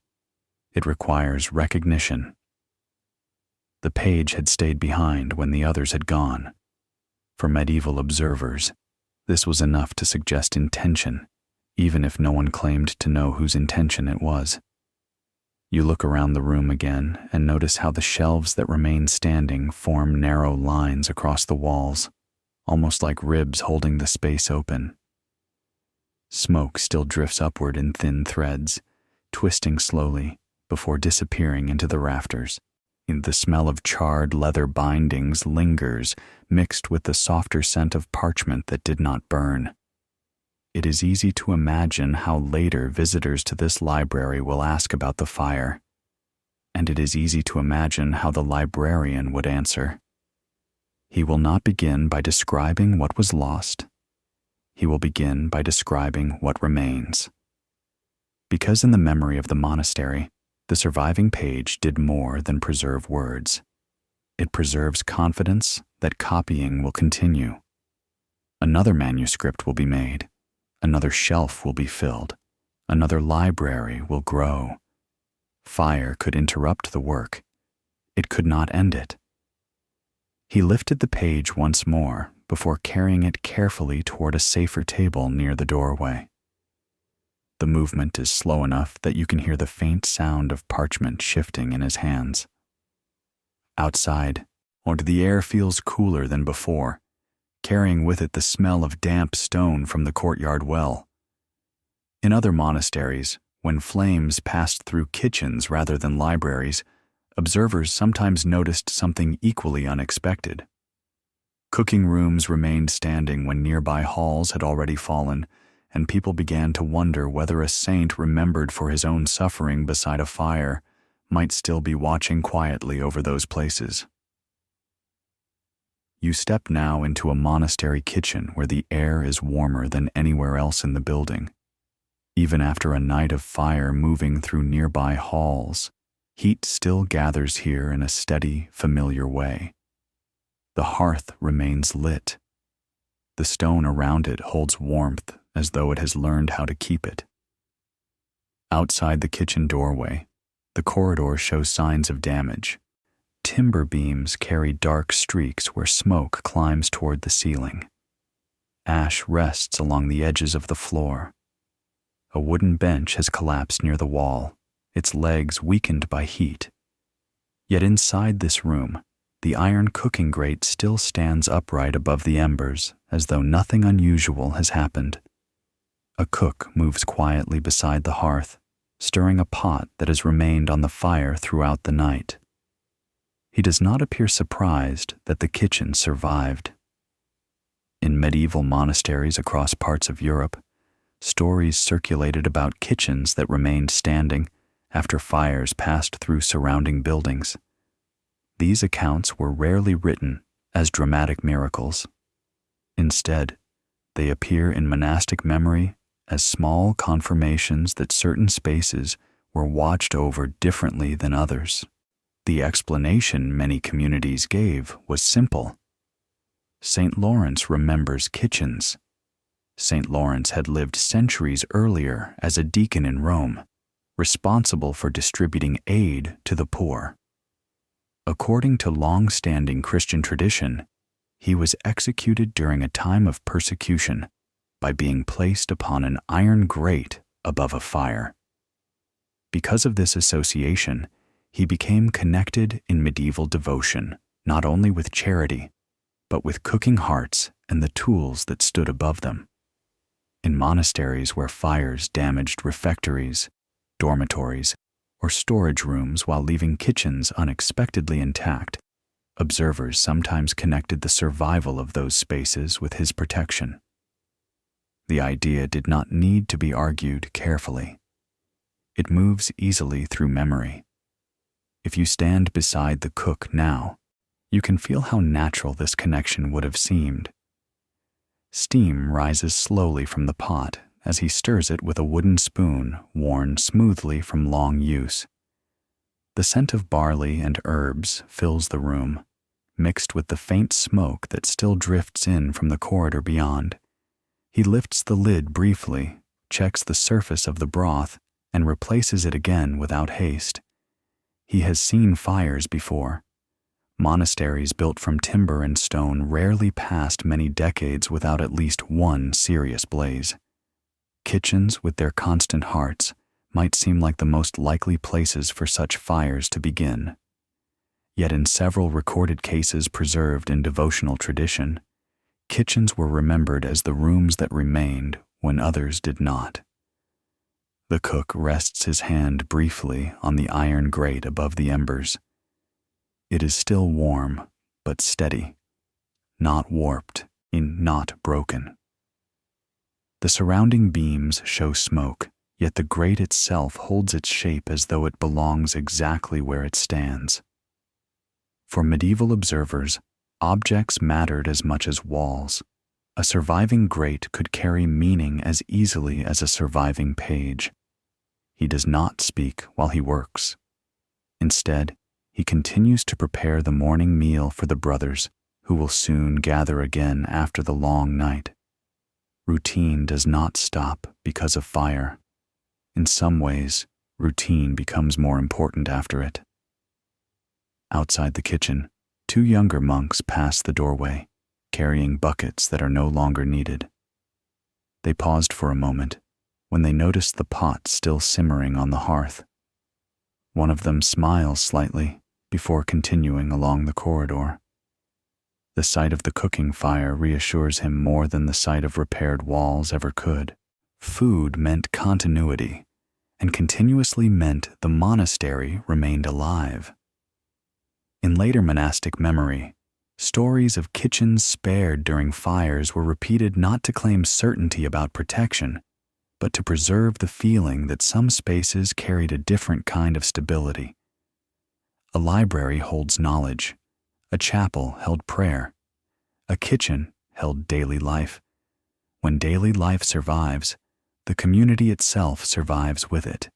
It requires recognition. The page had stayed behind when the others had gone. For medieval observers, this was enough to suggest intention, even if no one claimed to know whose intention it was. You look around the room again and notice how the shelves that remain standing form narrow lines across the walls, almost like ribs holding the space open. Smoke still drifts upward in thin threads, twisting slowly before disappearing into the rafters. The smell of charred leather bindings lingers, mixed with the softer scent of parchment that did not burn. It is easy to imagine how later visitors to this library will ask about the fire, and it is easy to imagine how the librarian would answer. He will not begin by describing what was lost. He will begin by describing what remains. Because in the memory of the monastery, the surviving page did more than preserve words. It preserves confidence that copying will continue. Another manuscript will be made. Another shelf will be filled. Another library will grow. Fire could interrupt the work. It could not end it. He lifted the page once more before carrying it carefully toward a safer table near the doorway. The movement is slow enough that you can hear the faint sound of parchment shifting in his hands. Outside, the air feels cooler than before, carrying with it the smell of damp stone from the courtyard well. In other monasteries, when flames passed through kitchens rather than libraries, observers sometimes noticed something equally unexpected. Cooking rooms remained standing when nearby halls had already fallen, and people began to wonder whether a saint remembered for his own suffering beside a fire might still be watching quietly over those places. You step now into a monastery kitchen where the air is warmer than anywhere else in the building. Even after a night of fire moving through nearby halls, heat still gathers here in a steady, familiar way. The hearth remains lit. The stone around it holds warmth as though it has learned how to keep it. Outside the kitchen doorway, the corridor shows signs of damage. Timber beams carry dark streaks where smoke climbs toward the ceiling. Ash rests along the edges of the floor. A wooden bench has collapsed near the wall, its legs weakened by heat. Yet inside this room, the iron cooking grate still stands upright above the embers as though nothing unusual has happened. A cook moves quietly beside the hearth, stirring a pot that has remained on the fire throughout the night. He does not appear surprised that the kitchen survived. In medieval monasteries across parts of Europe, stories circulated about kitchens that remained standing after fires passed through surrounding buildings. These accounts were rarely written as dramatic miracles. Instead, they appear in monastic memory as small confirmations that certain spaces were watched over differently than others. The explanation many communities gave was simple. St. Lawrence remembers kitchens. St. Lawrence had lived centuries earlier as a deacon in Rome, responsible for distributing aid to the poor. According to long-standing Christian tradition, he was executed during a time of persecution by being placed upon an iron grate above a fire. Because of this association, he became connected in medieval devotion, not only with charity, but with cooking hearts and the tools that stood above them. In monasteries where fires damaged refectories, dormitories, or storage rooms while leaving kitchens unexpectedly intact, observers sometimes connected the survival of those spaces with his protection. The idea did not need to be argued carefully. It moves easily through memory. If you stand beside the cook now, you can feel how natural this connection would have seemed. Steam rises slowly from the pot as he stirs it with a wooden spoon worn smoothly from long use. The scent of barley and herbs fills the room, mixed with the faint smoke that still drifts in from the corridor beyond. He lifts the lid briefly, checks the surface of the broth, and replaces it again without haste. He has seen fires before. Monasteries built from timber and stone rarely passed many decades without at least one serious blaze. Kitchens, with their constant hearts, might seem like the most likely places for such fires to begin. Yet in several recorded cases preserved in devotional tradition, kitchens were remembered as the rooms that remained when others did not. The cook rests his hand briefly on the iron grate above the embers. It is still warm, but steady, not warped, not broken. The surrounding beams show smoke, yet the grate itself holds its shape as though it belongs exactly where it stands. For medieval observers, objects mattered as much as walls. A surviving grate could carry meaning as easily as a surviving page. He does not speak while he works. Instead, he continues to prepare the morning meal for the brothers who will soon gather again after the long night. Routine does not stop because of fire. In some ways, routine becomes more important after it. Outside the kitchen, two younger monks pass the doorway, carrying buckets that are no longer needed. They paused for a moment when they noticed the pot still simmering on the hearth. One of them smiles slightly before continuing along the corridor. The sight of the cooking fire reassures him more than the sight of repaired walls ever could. Food meant continuity, and continuously meant the monastery remained alive. In later monastic memory, stories of kitchens spared during fires were repeated not to claim certainty about protection, but to preserve the feeling that some spaces carried a different kind of stability. A library holds knowledge, a chapel held prayer, a kitchen held daily life. When daily life survives, the community itself survives with it.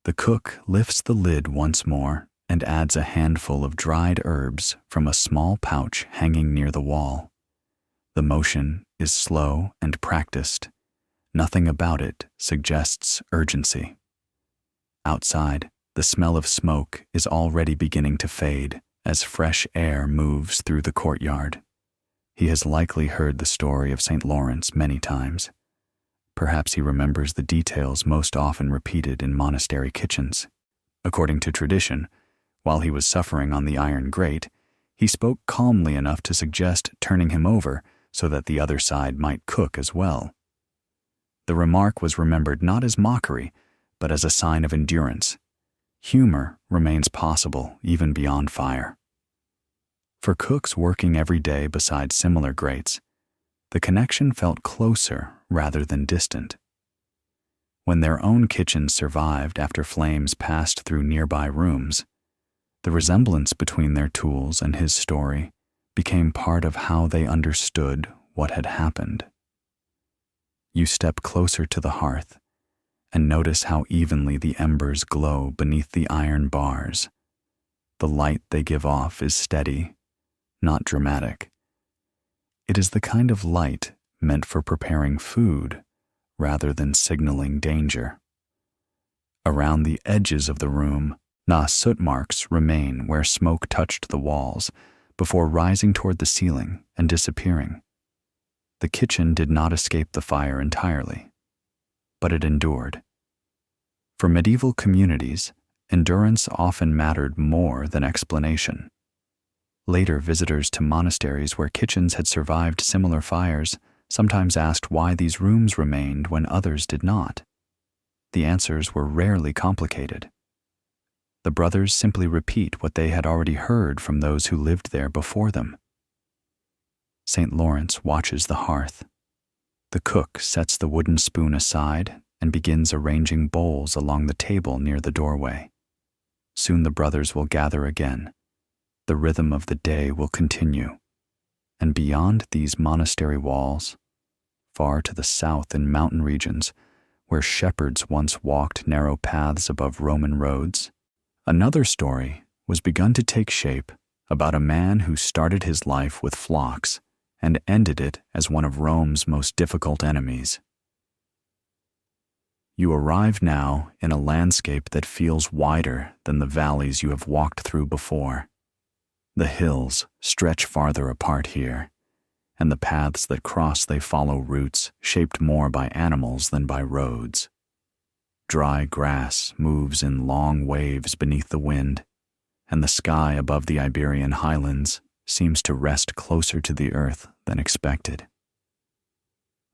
The cook lifts the lid once more and adds a handful of dried herbs from a small pouch hanging near the wall. The motion is slow and practiced. Nothing about it suggests urgency. Outside, the smell of smoke is already beginning to fade as fresh air moves through the courtyard. He has likely heard the story of St. Lawrence many times. Perhaps he remembers the details most often repeated in monastery kitchens. According to tradition, while he was suffering on the iron grate, he spoke calmly enough to suggest turning him over so that the other side might cook as well. The remark was remembered not as mockery, but as a sign of endurance. Humor remains possible even beyond fire. For cooks working every day beside similar grates, the connection felt closer rather than distant. When their own kitchens survived after flames passed through nearby rooms, the resemblance between their tools and his story became part of how they understood what had happened. You step closer to the hearth and notice how evenly the embers glow beneath the iron bars. The light they give off is steady, not dramatic. It is the kind of light meant for preparing food rather than signaling danger. Around the edges of the room, soot marks remain where smoke touched the walls before rising toward the ceiling and disappearing. The kitchen did not escape the fire entirely, but it endured. For medieval communities, endurance often mattered more than explanation. Later visitors to monasteries where kitchens had survived similar fires sometimes asked why these rooms remained when others did not. The answers were rarely complicated. The brothers simply repeat what they had already heard from those who lived there before them. St. Lawrence watches the hearth. The cook sets the wooden spoon aside and begins arranging bowls along the table near the doorway. Soon the brothers will gather again. The rhythm of the day will continue. And beyond these monastery walls, far to the south in mountain regions, where shepherds once walked narrow paths above Roman roads, another story was begun to take shape about a man who started his life with flocks and ended it as one of Rome's most difficult enemies. You arrive now in a landscape that feels wider than the valleys you have walked through before. The hills stretch farther apart here, and the paths that cross they follow routes shaped more by animals than by roads. Dry grass moves in long waves beneath the wind, and the sky above the Iberian highlands seems to rest closer to the earth than expected.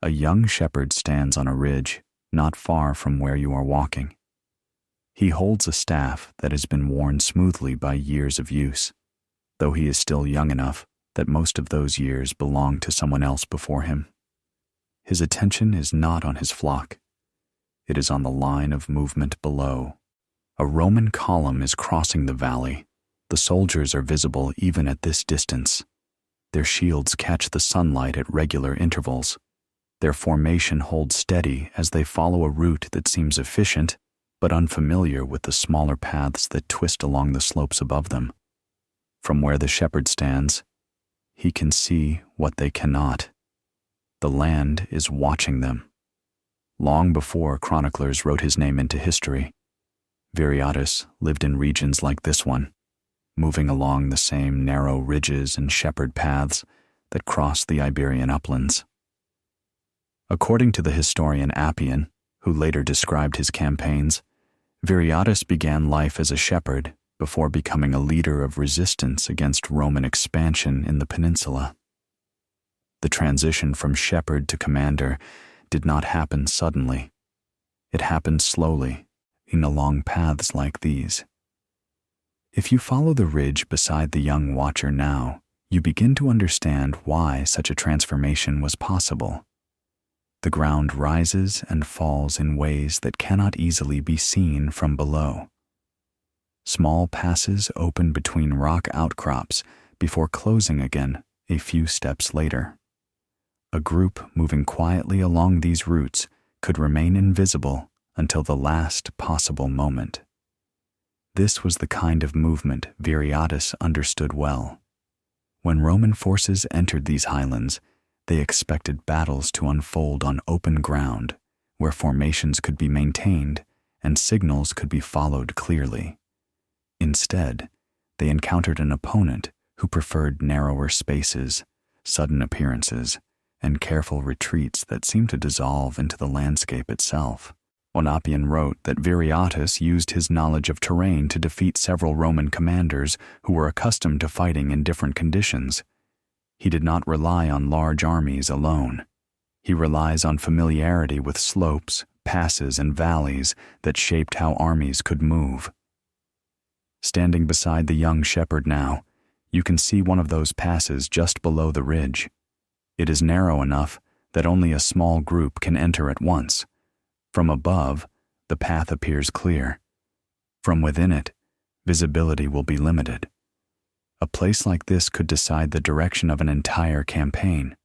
A young shepherd stands on a ridge not far from where you are walking. He holds a staff that has been worn smoothly by years of use, though he is still young enough that most of those years belong to someone else before him. His attention is not on his flock. It is on the line of movement below. A Roman column is crossing the valley. The soldiers are visible even at this distance. Their shields catch the sunlight at regular intervals. Their formation holds steady as they follow a route that seems efficient, but unfamiliar with the smaller paths that twist along the slopes above them. From where the shepherd stands, he can see what they cannot. The land is watching them. Long before chroniclers wrote his name into history, Viriatus lived in regions like this one, moving along the same narrow ridges and shepherd paths that cross the Iberian uplands. According to the historian Appian, who later described his campaigns, Viriatus began life as a shepherd before becoming a leader of resistance against Roman expansion in the peninsula. The transition from shepherd to commander did not happen suddenly. It happened slowly, along paths like these. If you follow the ridge beside the young watcher now, you begin to understand why such a transformation was possible. The ground rises and falls in ways that cannot easily be seen from below. Small passes open between rock outcrops before closing again a few steps later. A group moving quietly along these routes could remain invisible until the last possible moment. This was the kind of movement Viriatus understood well. When Roman forces entered these highlands, they expected battles to unfold on open ground, where formations could be maintained and signals could be followed clearly. Instead, they encountered an opponent who preferred narrower spaces, sudden appearances, and careful retreats that seemed to dissolve into the landscape itself. Appian wrote that Viriatus used his knowledge of terrain to defeat several Roman commanders who were accustomed to fighting in different conditions. He did not rely on large armies alone. He relies on familiarity with slopes, passes, and valleys that shaped how armies could move. Standing beside the young shepherd now, you can see one of those passes just below the ridge. It is narrow enough that only a small group can enter at once. From above, the path appears clear. From within it, visibility will be limited. A place like this could decide the direction of an entire campaign.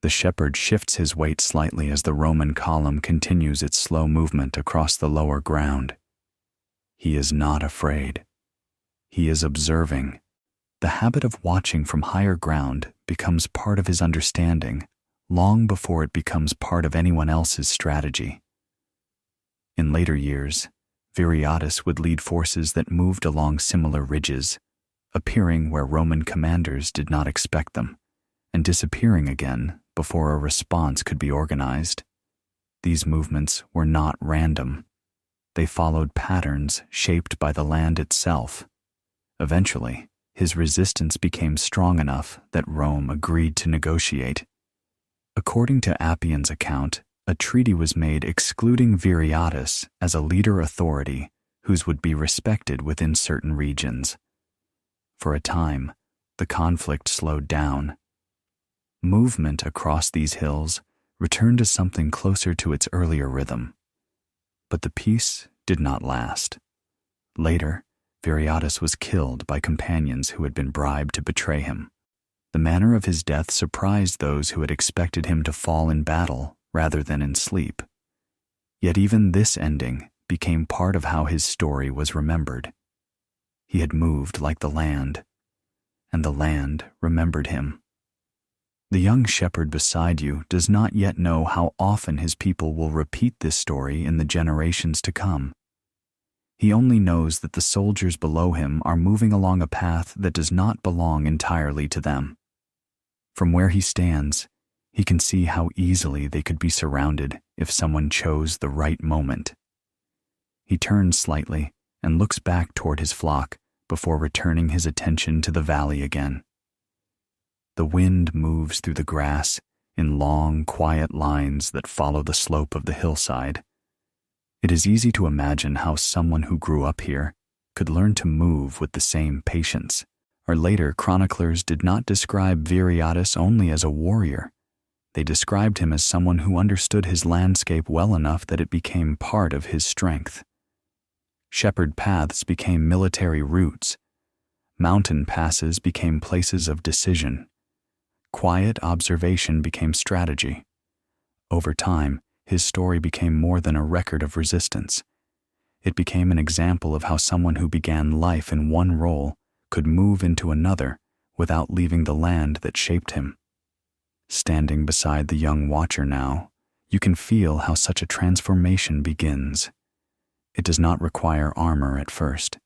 The shepherd shifts his weight slightly as the Roman column continues its slow movement across the lower ground. He is not afraid. He is observing. The habit of watching from higher ground becomes part of his understanding, long before it becomes part of anyone else's strategy. In later years, Viriatus would lead forces that moved along similar ridges, appearing where Roman commanders did not expect them, and disappearing again before a response could be organized. These movements were not random. They followed patterns shaped by the land itself. Eventually, his resistance became strong enough that Rome agreed to negotiate. According to Appian's account, a treaty was made excluding Viriatus as a leader authority whose would be respected within certain regions. For a time, the conflict slowed down. Movement across these hills returned to something closer to its earlier rhythm. But the peace did not last. Later, Viriatus was killed by companions who had been bribed to betray him. The manner of his death surprised those who had expected him to fall in battle rather than in sleep. Yet even this ending became part of how his story was remembered. He had moved like the land, and the land remembered him. The young shepherd beside you does not yet know how often his people will repeat this story in the generations to come. He only knows that the soldiers below him are moving along a path that does not belong entirely to them. From where he stands, he can see how easily they could be surrounded if someone chose the right moment. He turns slightly and looks back toward his flock before returning his attention to the valley again. The wind moves through the grass in long, quiet lines that follow the slope of the hillside. It is easy to imagine how someone who grew up here could learn to move with the same patience. Our later chroniclers did not describe Viriatus only as a warrior. They described him as someone who understood his landscape well enough that it became part of his strength. Shepherd paths became military routes. Mountain passes became places of decision. Quiet observation became strategy. Over time, his story became more than a record of resistance. It became an example of how someone who began life in one role could move into another without leaving the land that shaped him. Standing beside the young watcher now, you can feel how such a transformation begins. It does not require armor at first.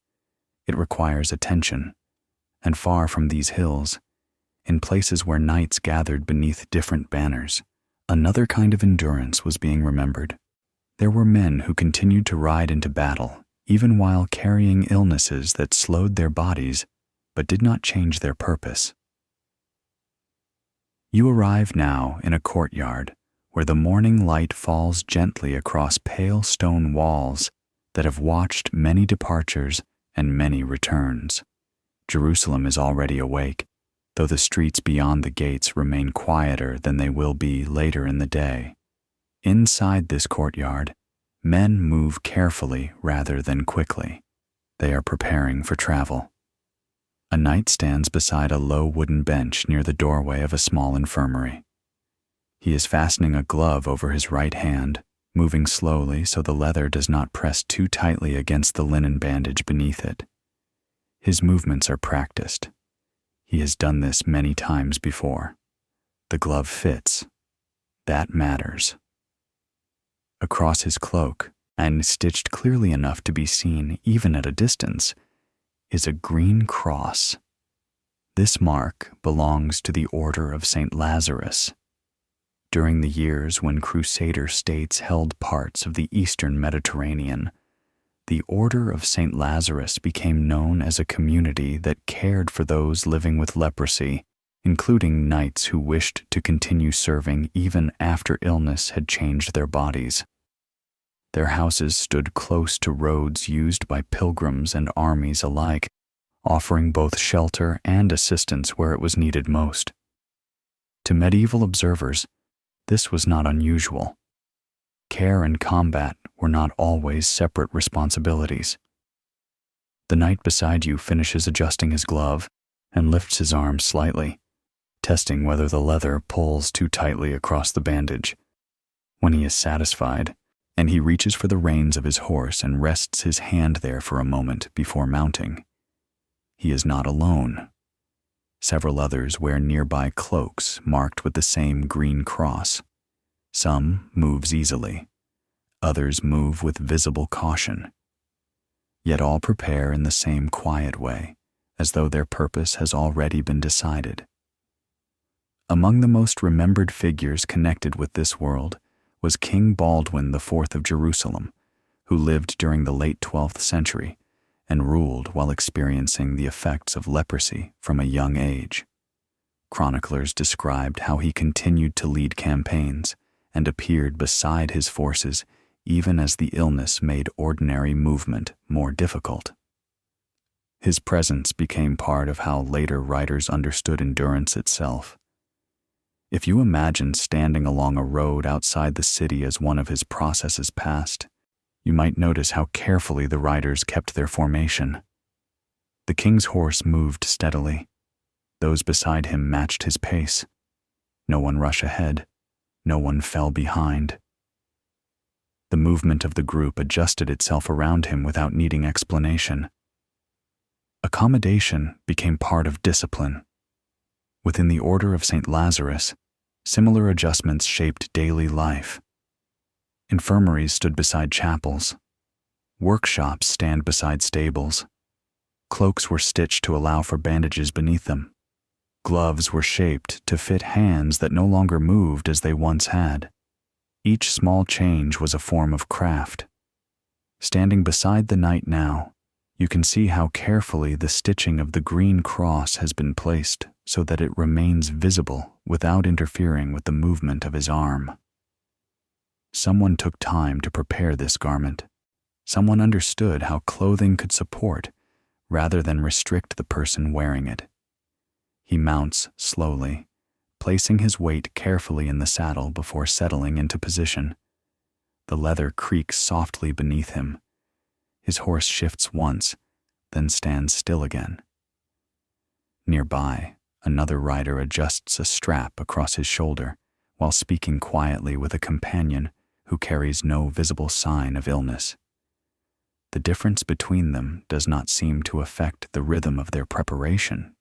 It requires attention. And far from these hills, in places where knights gathered beneath different banners, another kind of endurance was being remembered. There were men who continued to ride into battle, even while carrying illnesses that slowed their bodies, but did not change their purpose. You arrive now in a courtyard where the morning light falls gently across pale stone walls that have watched many departures and many returns. Jerusalem is already awake, though the streets beyond the gates remain quieter than they will be later in the day. Inside this courtyard, men move carefully rather than quickly. They are preparing for travel. A knight stands beside a low wooden bench near the doorway of a small infirmary. He is fastening a glove over his right hand, moving slowly so the leather does not press too tightly against the linen bandage beneath it. His movements are practiced. He has done this many times before. The glove fits. That matters. Across his cloak, and stitched clearly enough to be seen even at a distance, is a green cross. This mark belongs to the Order of St. Lazarus. During the years when Crusader states held parts of the eastern Mediterranean, the Order of St. Lazarus became known as a community that cared for those living with leprosy, including knights who wished to continue serving even after illness had changed their bodies. Their houses stood close to roads used by pilgrims and armies alike, offering both shelter and assistance where it was needed most. To medieval observers, this was not unusual. Care and combat were not always separate responsibilities. The knight beside you finishes adjusting his glove and lifts his arm slightly, testing whether the leather pulls too tightly across the bandage. When he is satisfied, and he reaches for the reins of his horse and rests his hand there for a moment before mounting. He is not alone. Several others wear nearby cloaks marked with the same green cross. Some moves easily. Others move with visible caution. Yet all prepare in the same quiet way, as though their purpose has already been decided. Among the most remembered figures connected with this world was King Baldwin IV of Jerusalem, who lived during the late 12th century and ruled while experiencing the effects of leprosy from a young age. Chroniclers described how he continued to lead campaigns and appeared beside his forces even as the illness made ordinary movement more difficult. His presence became part of how later writers understood endurance itself. If you imagine standing along a road outside the city as one of his processes passed, you might notice how carefully the riders kept their formation. The king's horse moved steadily. Those beside him matched his pace. No one rushed ahead. No one fell behind. The movement of the group adjusted itself around him without needing explanation. Accommodation became part of discipline. Within the Order of St. Lazarus, similar adjustments shaped daily life. Infirmaries stood beside chapels. Workshops stand beside stables. Cloaks were stitched to allow for bandages beneath them. Gloves were shaped to fit hands that no longer moved as they once had. Each small change was a form of craft. Standing beside the knight now, you can see how carefully the stitching of the green cross has been placed so that it remains visible without interfering with the movement of his arm. Someone took time to prepare this garment. Someone understood how clothing could support rather than restrict the person wearing it. He mounts slowly, placing his weight carefully in the saddle before settling into position. The leather creaks softly beneath him. His horse shifts once, then stands still again. Nearby, another rider adjusts a strap across his shoulder while speaking quietly with a companion who carries no visible sign of illness. The difference between them does not seem to affect the rhythm of their preparation.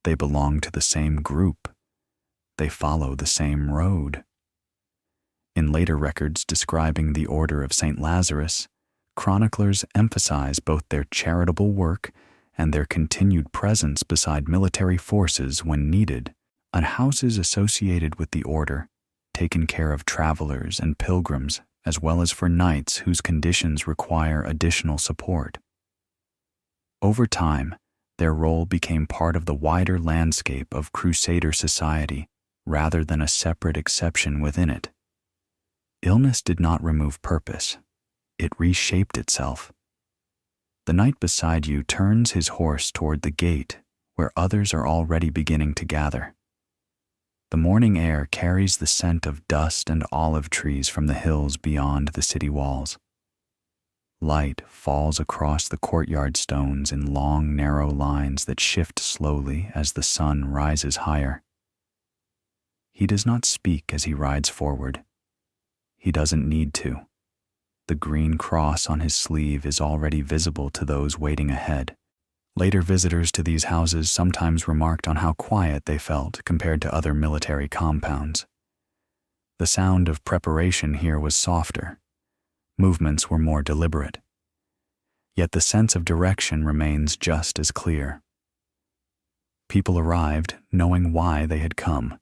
They belong to the same group. They follow the same road. In later records describing the Order of St. Lazarus, chroniclers emphasize both their charitable work and their continued presence beside military forces when needed, at houses associated with the order, taken care of travelers and pilgrims, as well as for knights whose conditions require additional support. Over time, their role became part of the wider landscape of Crusader society rather than a separate exception within it. Illness did not remove purpose. It reshaped itself. The knight beside you turns his horse toward the gate where others are already beginning to gather. The morning air carries the scent of dust and olive trees from the hills beyond the city walls. Light falls across the courtyard stones in long, narrow lines that shift slowly as the sun rises higher. He does not speak as he rides forward. He doesn't need to. The green cross on his sleeve is already visible to those waiting ahead. Later visitors to these houses sometimes remarked on how quiet they felt compared to other military compounds. The sound of preparation here was softer. Movements were more deliberate. Yet the sense of direction remains just as clear. People arrived knowing why they had come.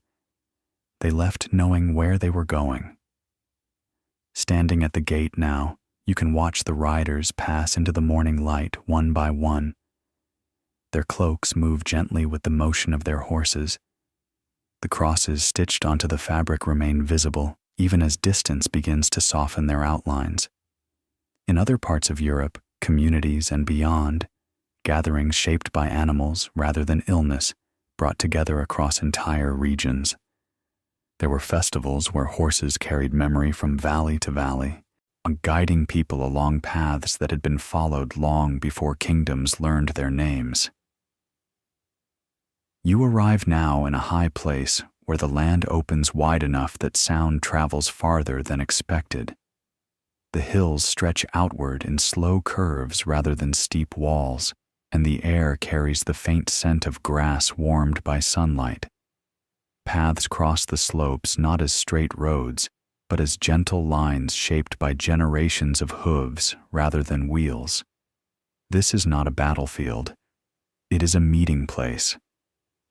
They left knowing where they were going. Standing at the gate now, you can watch the riders pass into the morning light one by one. Their cloaks move gently with the motion of their horses. The crosses stitched onto the fabric remain visible, even as distance begins to soften their outlines. In other parts of Europe, communities and beyond, gatherings shaped by animals rather than illness brought together across entire regions. There were festivals where horses carried memory from valley to valley, guiding people along paths that had been followed long before kingdoms learned their names. You arrive now in a high place where the land opens wide enough that sound travels farther than expected. The hills stretch outward in slow curves rather than steep walls, and the air carries the faint scent of grass warmed by sunlight. Paths cross the slopes not as straight roads, but as gentle lines shaped by generations of hooves rather than wheels. This is not a battlefield. It is a meeting place.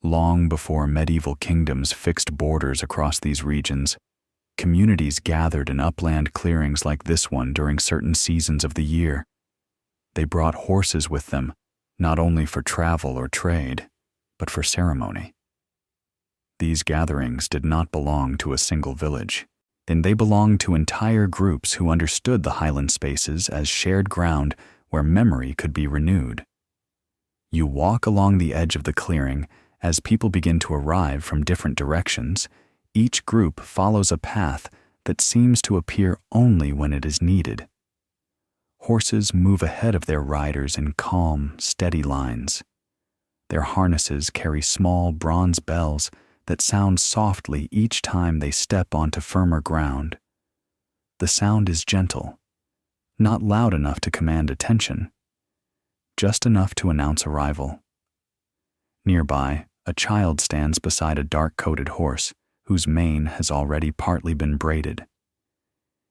Long before medieval kingdoms fixed borders across these regions, communities gathered in upland clearings like this one during certain seasons of the year. They brought horses with them, not only for travel or trade, but for ceremony. These gatherings did not belong to a single village, and they belonged to entire groups who understood the highland spaces as shared ground where memory could be renewed. You walk along the edge of the clearing as people begin to arrive from different directions. Each group follows a path that seems to appear only when it is needed. Horses move ahead of their riders in calm, steady lines. Their harnesses carry small bronze bells that sound softly each time they step onto firmer ground. The sound is gentle, not loud enough to command attention, just enough to announce arrival. Nearby, a child stands beside a dark-coated horse whose mane has already partly been braided.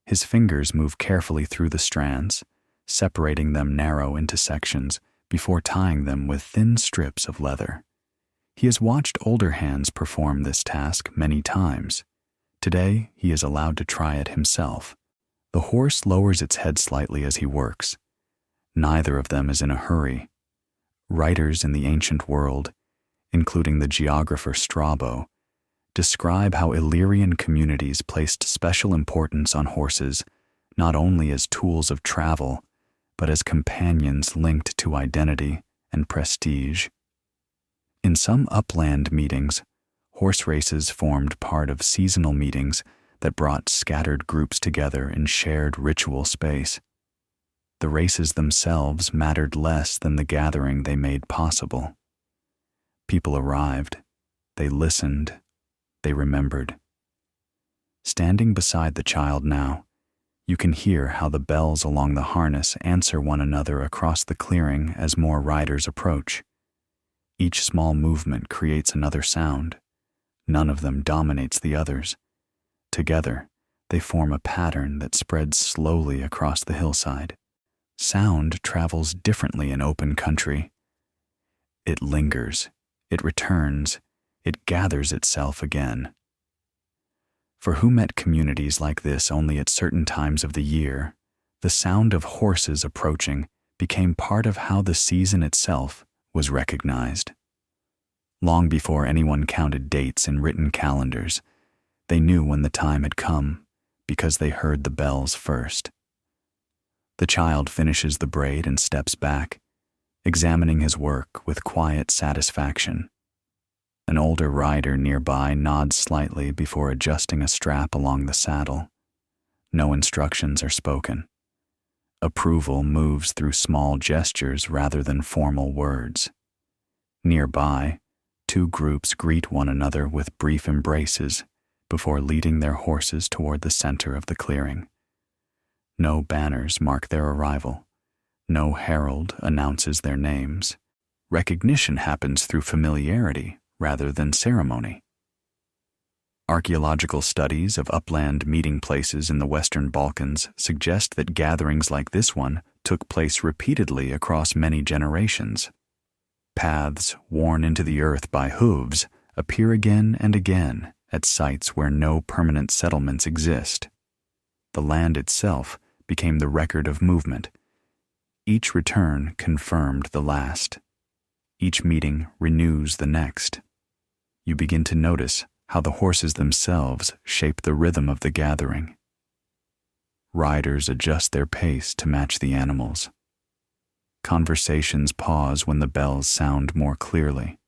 His fingers move carefully through the strands, separating them narrow into sections before tying them with thin strips of leather. He has watched older hands perform this task many times. Today, he is allowed to try it himself. The horse lowers its head slightly as he works. Neither of them is in a hurry. Writers in the ancient world, including the geographer Strabo, describe how Illyrian communities placed special importance on horses, not only as tools of travel, but as companions linked to identity and prestige. In some upland meetings, horse races formed part of seasonal meetings that brought scattered groups together in shared ritual space. The races themselves mattered less than the gathering they made possible. People arrived, they listened, they remembered. Standing beside the child now, you can hear how the bells along the harness answer one another across the clearing as more riders approach. Each small movement creates another sound. None of them dominates the others. Together, they form a pattern that spreads slowly across the hillside. Sound travels differently in open country. It lingers, it returns, it gathers itself again. For who met communities like this only at certain times of the year, the sound of horses approaching became part of how the season itself was recognized. Long before anyone counted dates in written calendars, they knew when the time had come because they heard the bells first. The child finishes the braid and steps back, examining his work with quiet satisfaction. An older rider nearby nods slightly before adjusting a strap along the saddle. No instructions are spoken. Approval moves through small gestures rather than formal words. Nearby, two groups greet one another with brief embraces before leading their horses toward the center of the clearing. No banners mark their arrival. No herald announces their names. Recognition happens through familiarity rather than ceremony. Archaeological studies of upland meeting places in the Western Balkans suggest that gatherings like this one took place repeatedly across many generations. Paths worn into the earth by hooves appear again and again at sites where no permanent settlements exist. The land itself became the record of movement. Each return confirmed the last. Each meeting renews the next. You begin to notice how the horses themselves shape the rhythm of the gathering. Riders adjust their pace to match the animals. Conversations pause when the bells sound more clearly.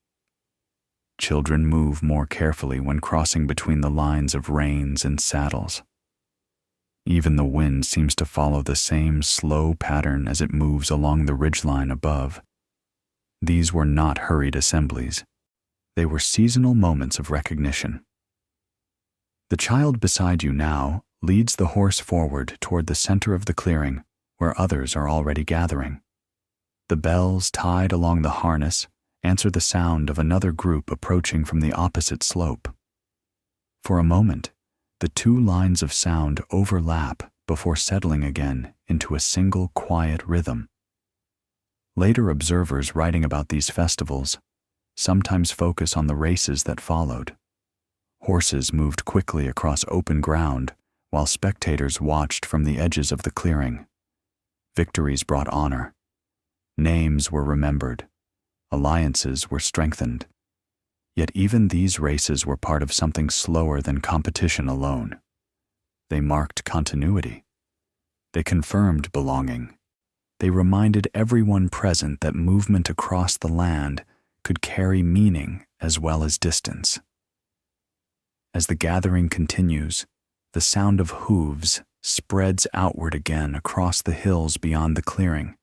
Children move more carefully when crossing between the lines of reins and saddles. Even the wind seems to follow the same slow pattern as it moves along the ridgeline above. These were not hurried assemblies. They were seasonal moments of recognition. The child beside you now leads the horse forward toward the center of the clearing, where others are already gathering. The bells tied along the harness answer the sound of another group approaching from the opposite slope. For a moment, the two lines of sound overlap before settling again into a single quiet rhythm. Later observers writing about these festivals sometimes focus on the races that followed. Horses moved quickly across open ground while spectators watched from the edges of the clearing. Victories brought honor. Names were remembered. Alliances were strengthened. Yet even these races were part of something slower than competition alone. They marked continuity. They confirmed belonging. They reminded everyone present that movement across the land could carry meaning as well as distance. As the gathering continues, the sound of hooves spreads outward again across the hills beyond the clearing,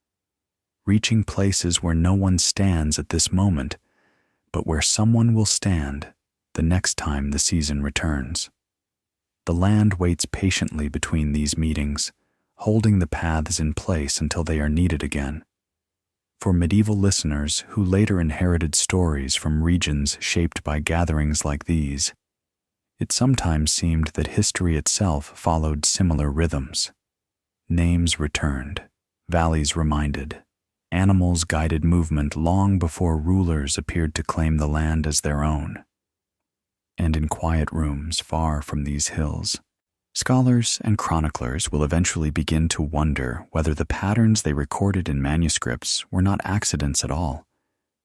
reaching places where no one stands at this moment, but where someone will stand the next time the season returns. The land waits patiently between these meetings, holding the paths in place until they are needed again. For medieval listeners who later inherited stories from regions shaped by gatherings like these, it sometimes seemed that history itself followed similar rhythms. Names returned, valleys reminded, animals guided movement long before rulers appeared to claim the land as their own. And in quiet rooms far from these hills, scholars and chroniclers will eventually begin to wonder whether the patterns they recorded in manuscripts were not accidents at all,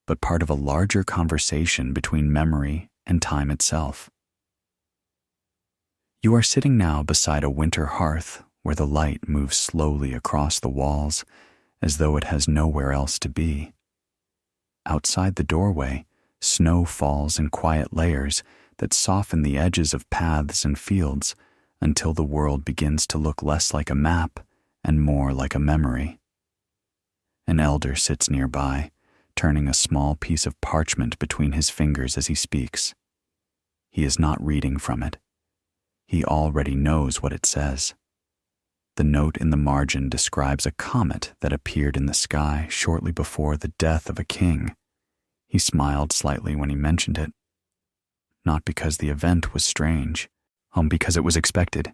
but part of a larger conversation between memory and time itself. You are sitting now beside a winter hearth where the light moves slowly across the walls as though it has nowhere else to be. Outside the doorway, snow falls in quiet layers that soften the edges of paths and fields until the world begins to look less like a map and more like a memory. An elder sits nearby, turning a small piece of parchment between his fingers as he speaks. He is not reading from it. He already knows what it says. The note in the margin describes a comet that appeared in the sky shortly before the death of a king. He smiled slightly when he mentioned it. Not because the event was strange, because it was expected.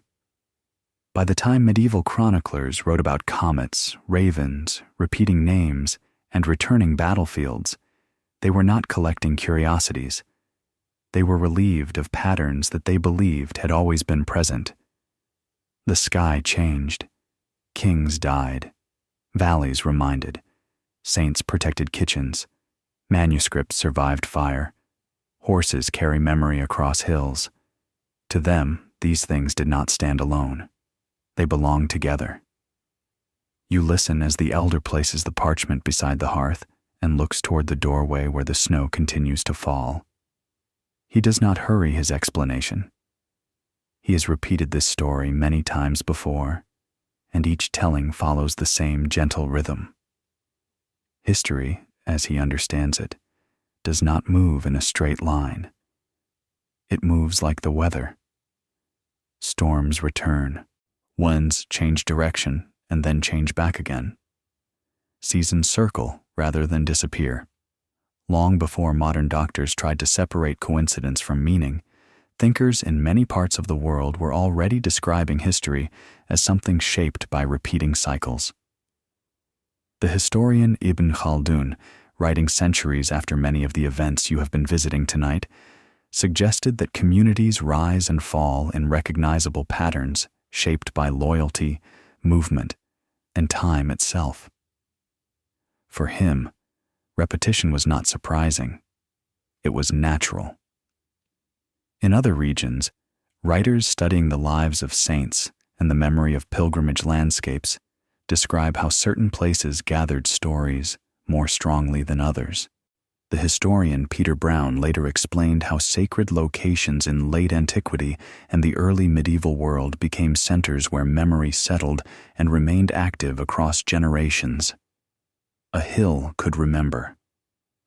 By the time medieval chroniclers wrote about comets, ravens, repeating names, and returning battlefields, they were not collecting curiosities. They were relieved of patterns that they believed had always been present. The sky changed. Kings died. Valleys reminded. Saints protected kitchens. Manuscripts survived fire. Horses carry memory across hills. To them, these things did not stand alone. They belonged together. You listen as the elder places the parchment beside the hearth and looks toward the doorway where the snow continues to fall. He does not hurry his explanation. He has repeated this story many times before, and each telling follows the same gentle rhythm. History, as he understands it, does not move in a straight line. It moves like the weather. Storms return. Winds change direction and then change back again. Seasons circle rather than disappear. Long before modern doctors tried to separate coincidence from meaning, thinkers in many parts of the world were already describing history as something shaped by repeating cycles. The historian Ibn Khaldun, writing centuries after many of the events you have been visiting tonight, suggested that communities rise and fall in recognizable patterns shaped by loyalty, movement, and time itself. For him, repetition was not surprising. It was natural. In other regions, writers studying the lives of saints and the memory of pilgrimage landscapes describe how certain places gathered stories more strongly than others. The historian Peter Brown later explained how sacred locations in late antiquity and the early medieval world became centers where memory settled and remained active across generations. A hill could remember,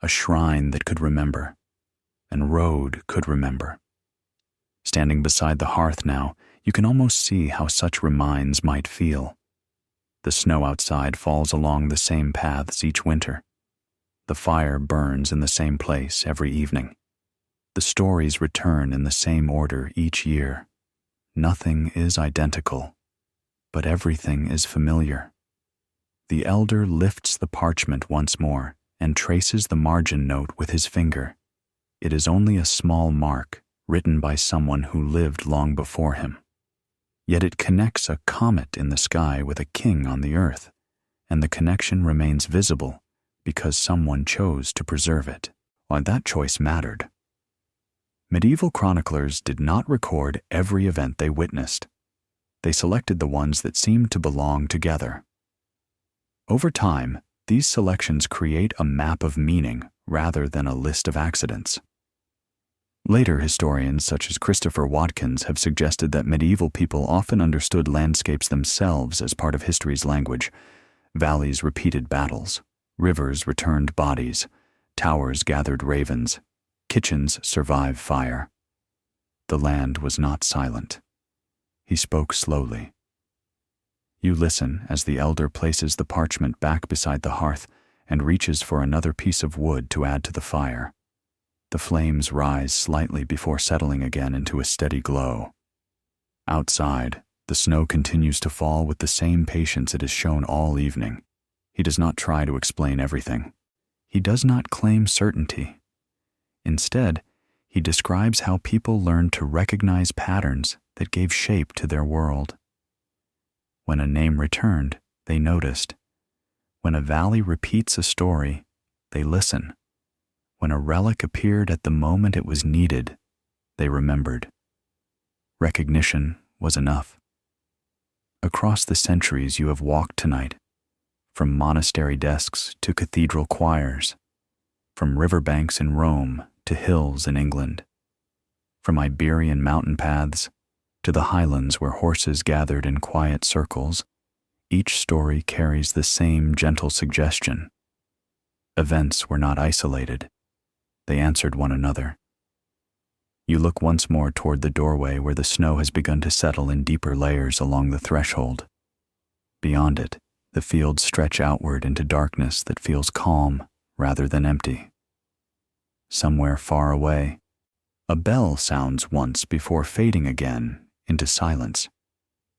a shrine that could remember, and road could remember. Standing beside the hearth now, you can almost see how such reminds might feel. The snow outside falls along the same paths each winter. The fire burns in the same place every evening. The stories return in the same order each year. Nothing is identical, but everything is familiar. The elder lifts the parchment once more and traces the margin note with his finger. It is only a small mark written by someone who lived long before him. Yet it connects a comet in the sky with a king on the earth, and the connection remains visible because someone chose to preserve it. Why, that choice mattered. Medieval chroniclers did not record every event they witnessed. They selected the ones that seemed to belong together. Over time, these selections create a map of meaning rather than a list of accidents. Later historians such as Christopher Watkins have suggested that medieval people often understood landscapes themselves as part of history's language. Valleys repeated battles, rivers returned bodies, towers gathered ravens, kitchens survived fire. The land was not silent. He spoke slowly. You listen as the elder places the parchment back beside the hearth and reaches for another piece of wood to add to the fire. The flames rise slightly before settling again into a steady glow. Outside, the snow continues to fall with the same patience it has shown all evening. He does not try to explain everything. He does not claim certainty. Instead, he describes how people learned to recognize patterns that gave shape to their world. When a name returned, they noticed. When a valley repeats a story, they listen. When a relic appeared at the moment it was needed, they remembered. Recognition was enough. Across the centuries you have walked tonight, from monastery desks to cathedral choirs, from riverbanks in Rome to hills in England, from Iberian mountain paths to the highlands where horses gathered in quiet circles, each story carries the same gentle suggestion. Events were not isolated. They answered one another. You look once more toward the doorway where the snow has begun to settle in deeper layers along the threshold. Beyond it, the fields stretch outward into darkness that feels calm rather than empty. Somewhere far away, a bell sounds once before fading again into silence.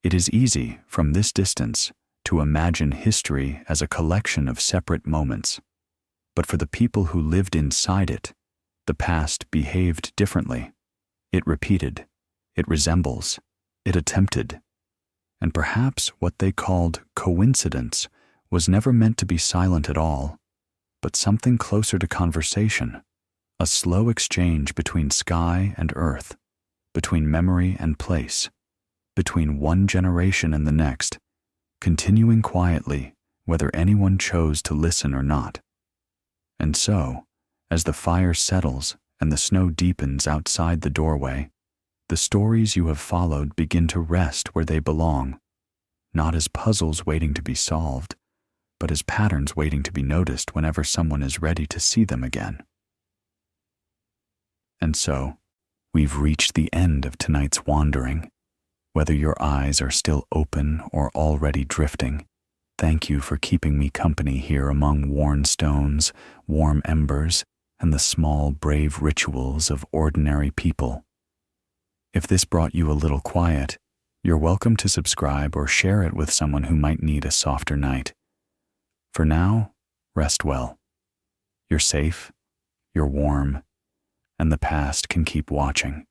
It is easy, from this distance, to imagine history as a collection of separate moments. But for the people who lived inside it, the past behaved differently. It repeated, it resembles, it attempted. And perhaps what they called coincidence was never meant to be silent at all, but something closer to conversation, a slow exchange between sky and earth, between memory and place, between one generation and the next, continuing quietly whether anyone chose to listen or not. And so, as the fire settles and the snow deepens outside the doorway, the stories you have followed begin to rest where they belong, not as puzzles waiting to be solved, but as patterns waiting to be noticed whenever someone is ready to see them again. And so, we've reached the end of tonight's wandering. Whether your eyes are still open or already drifting, thank you for keeping me company here among worn stones, warm embers, and the small, brave rituals of ordinary people. If this brought you a little quiet, you're welcome to subscribe or share it with someone who might need a softer night. For now, rest well. You're safe, you're warm, and the past can keep watching.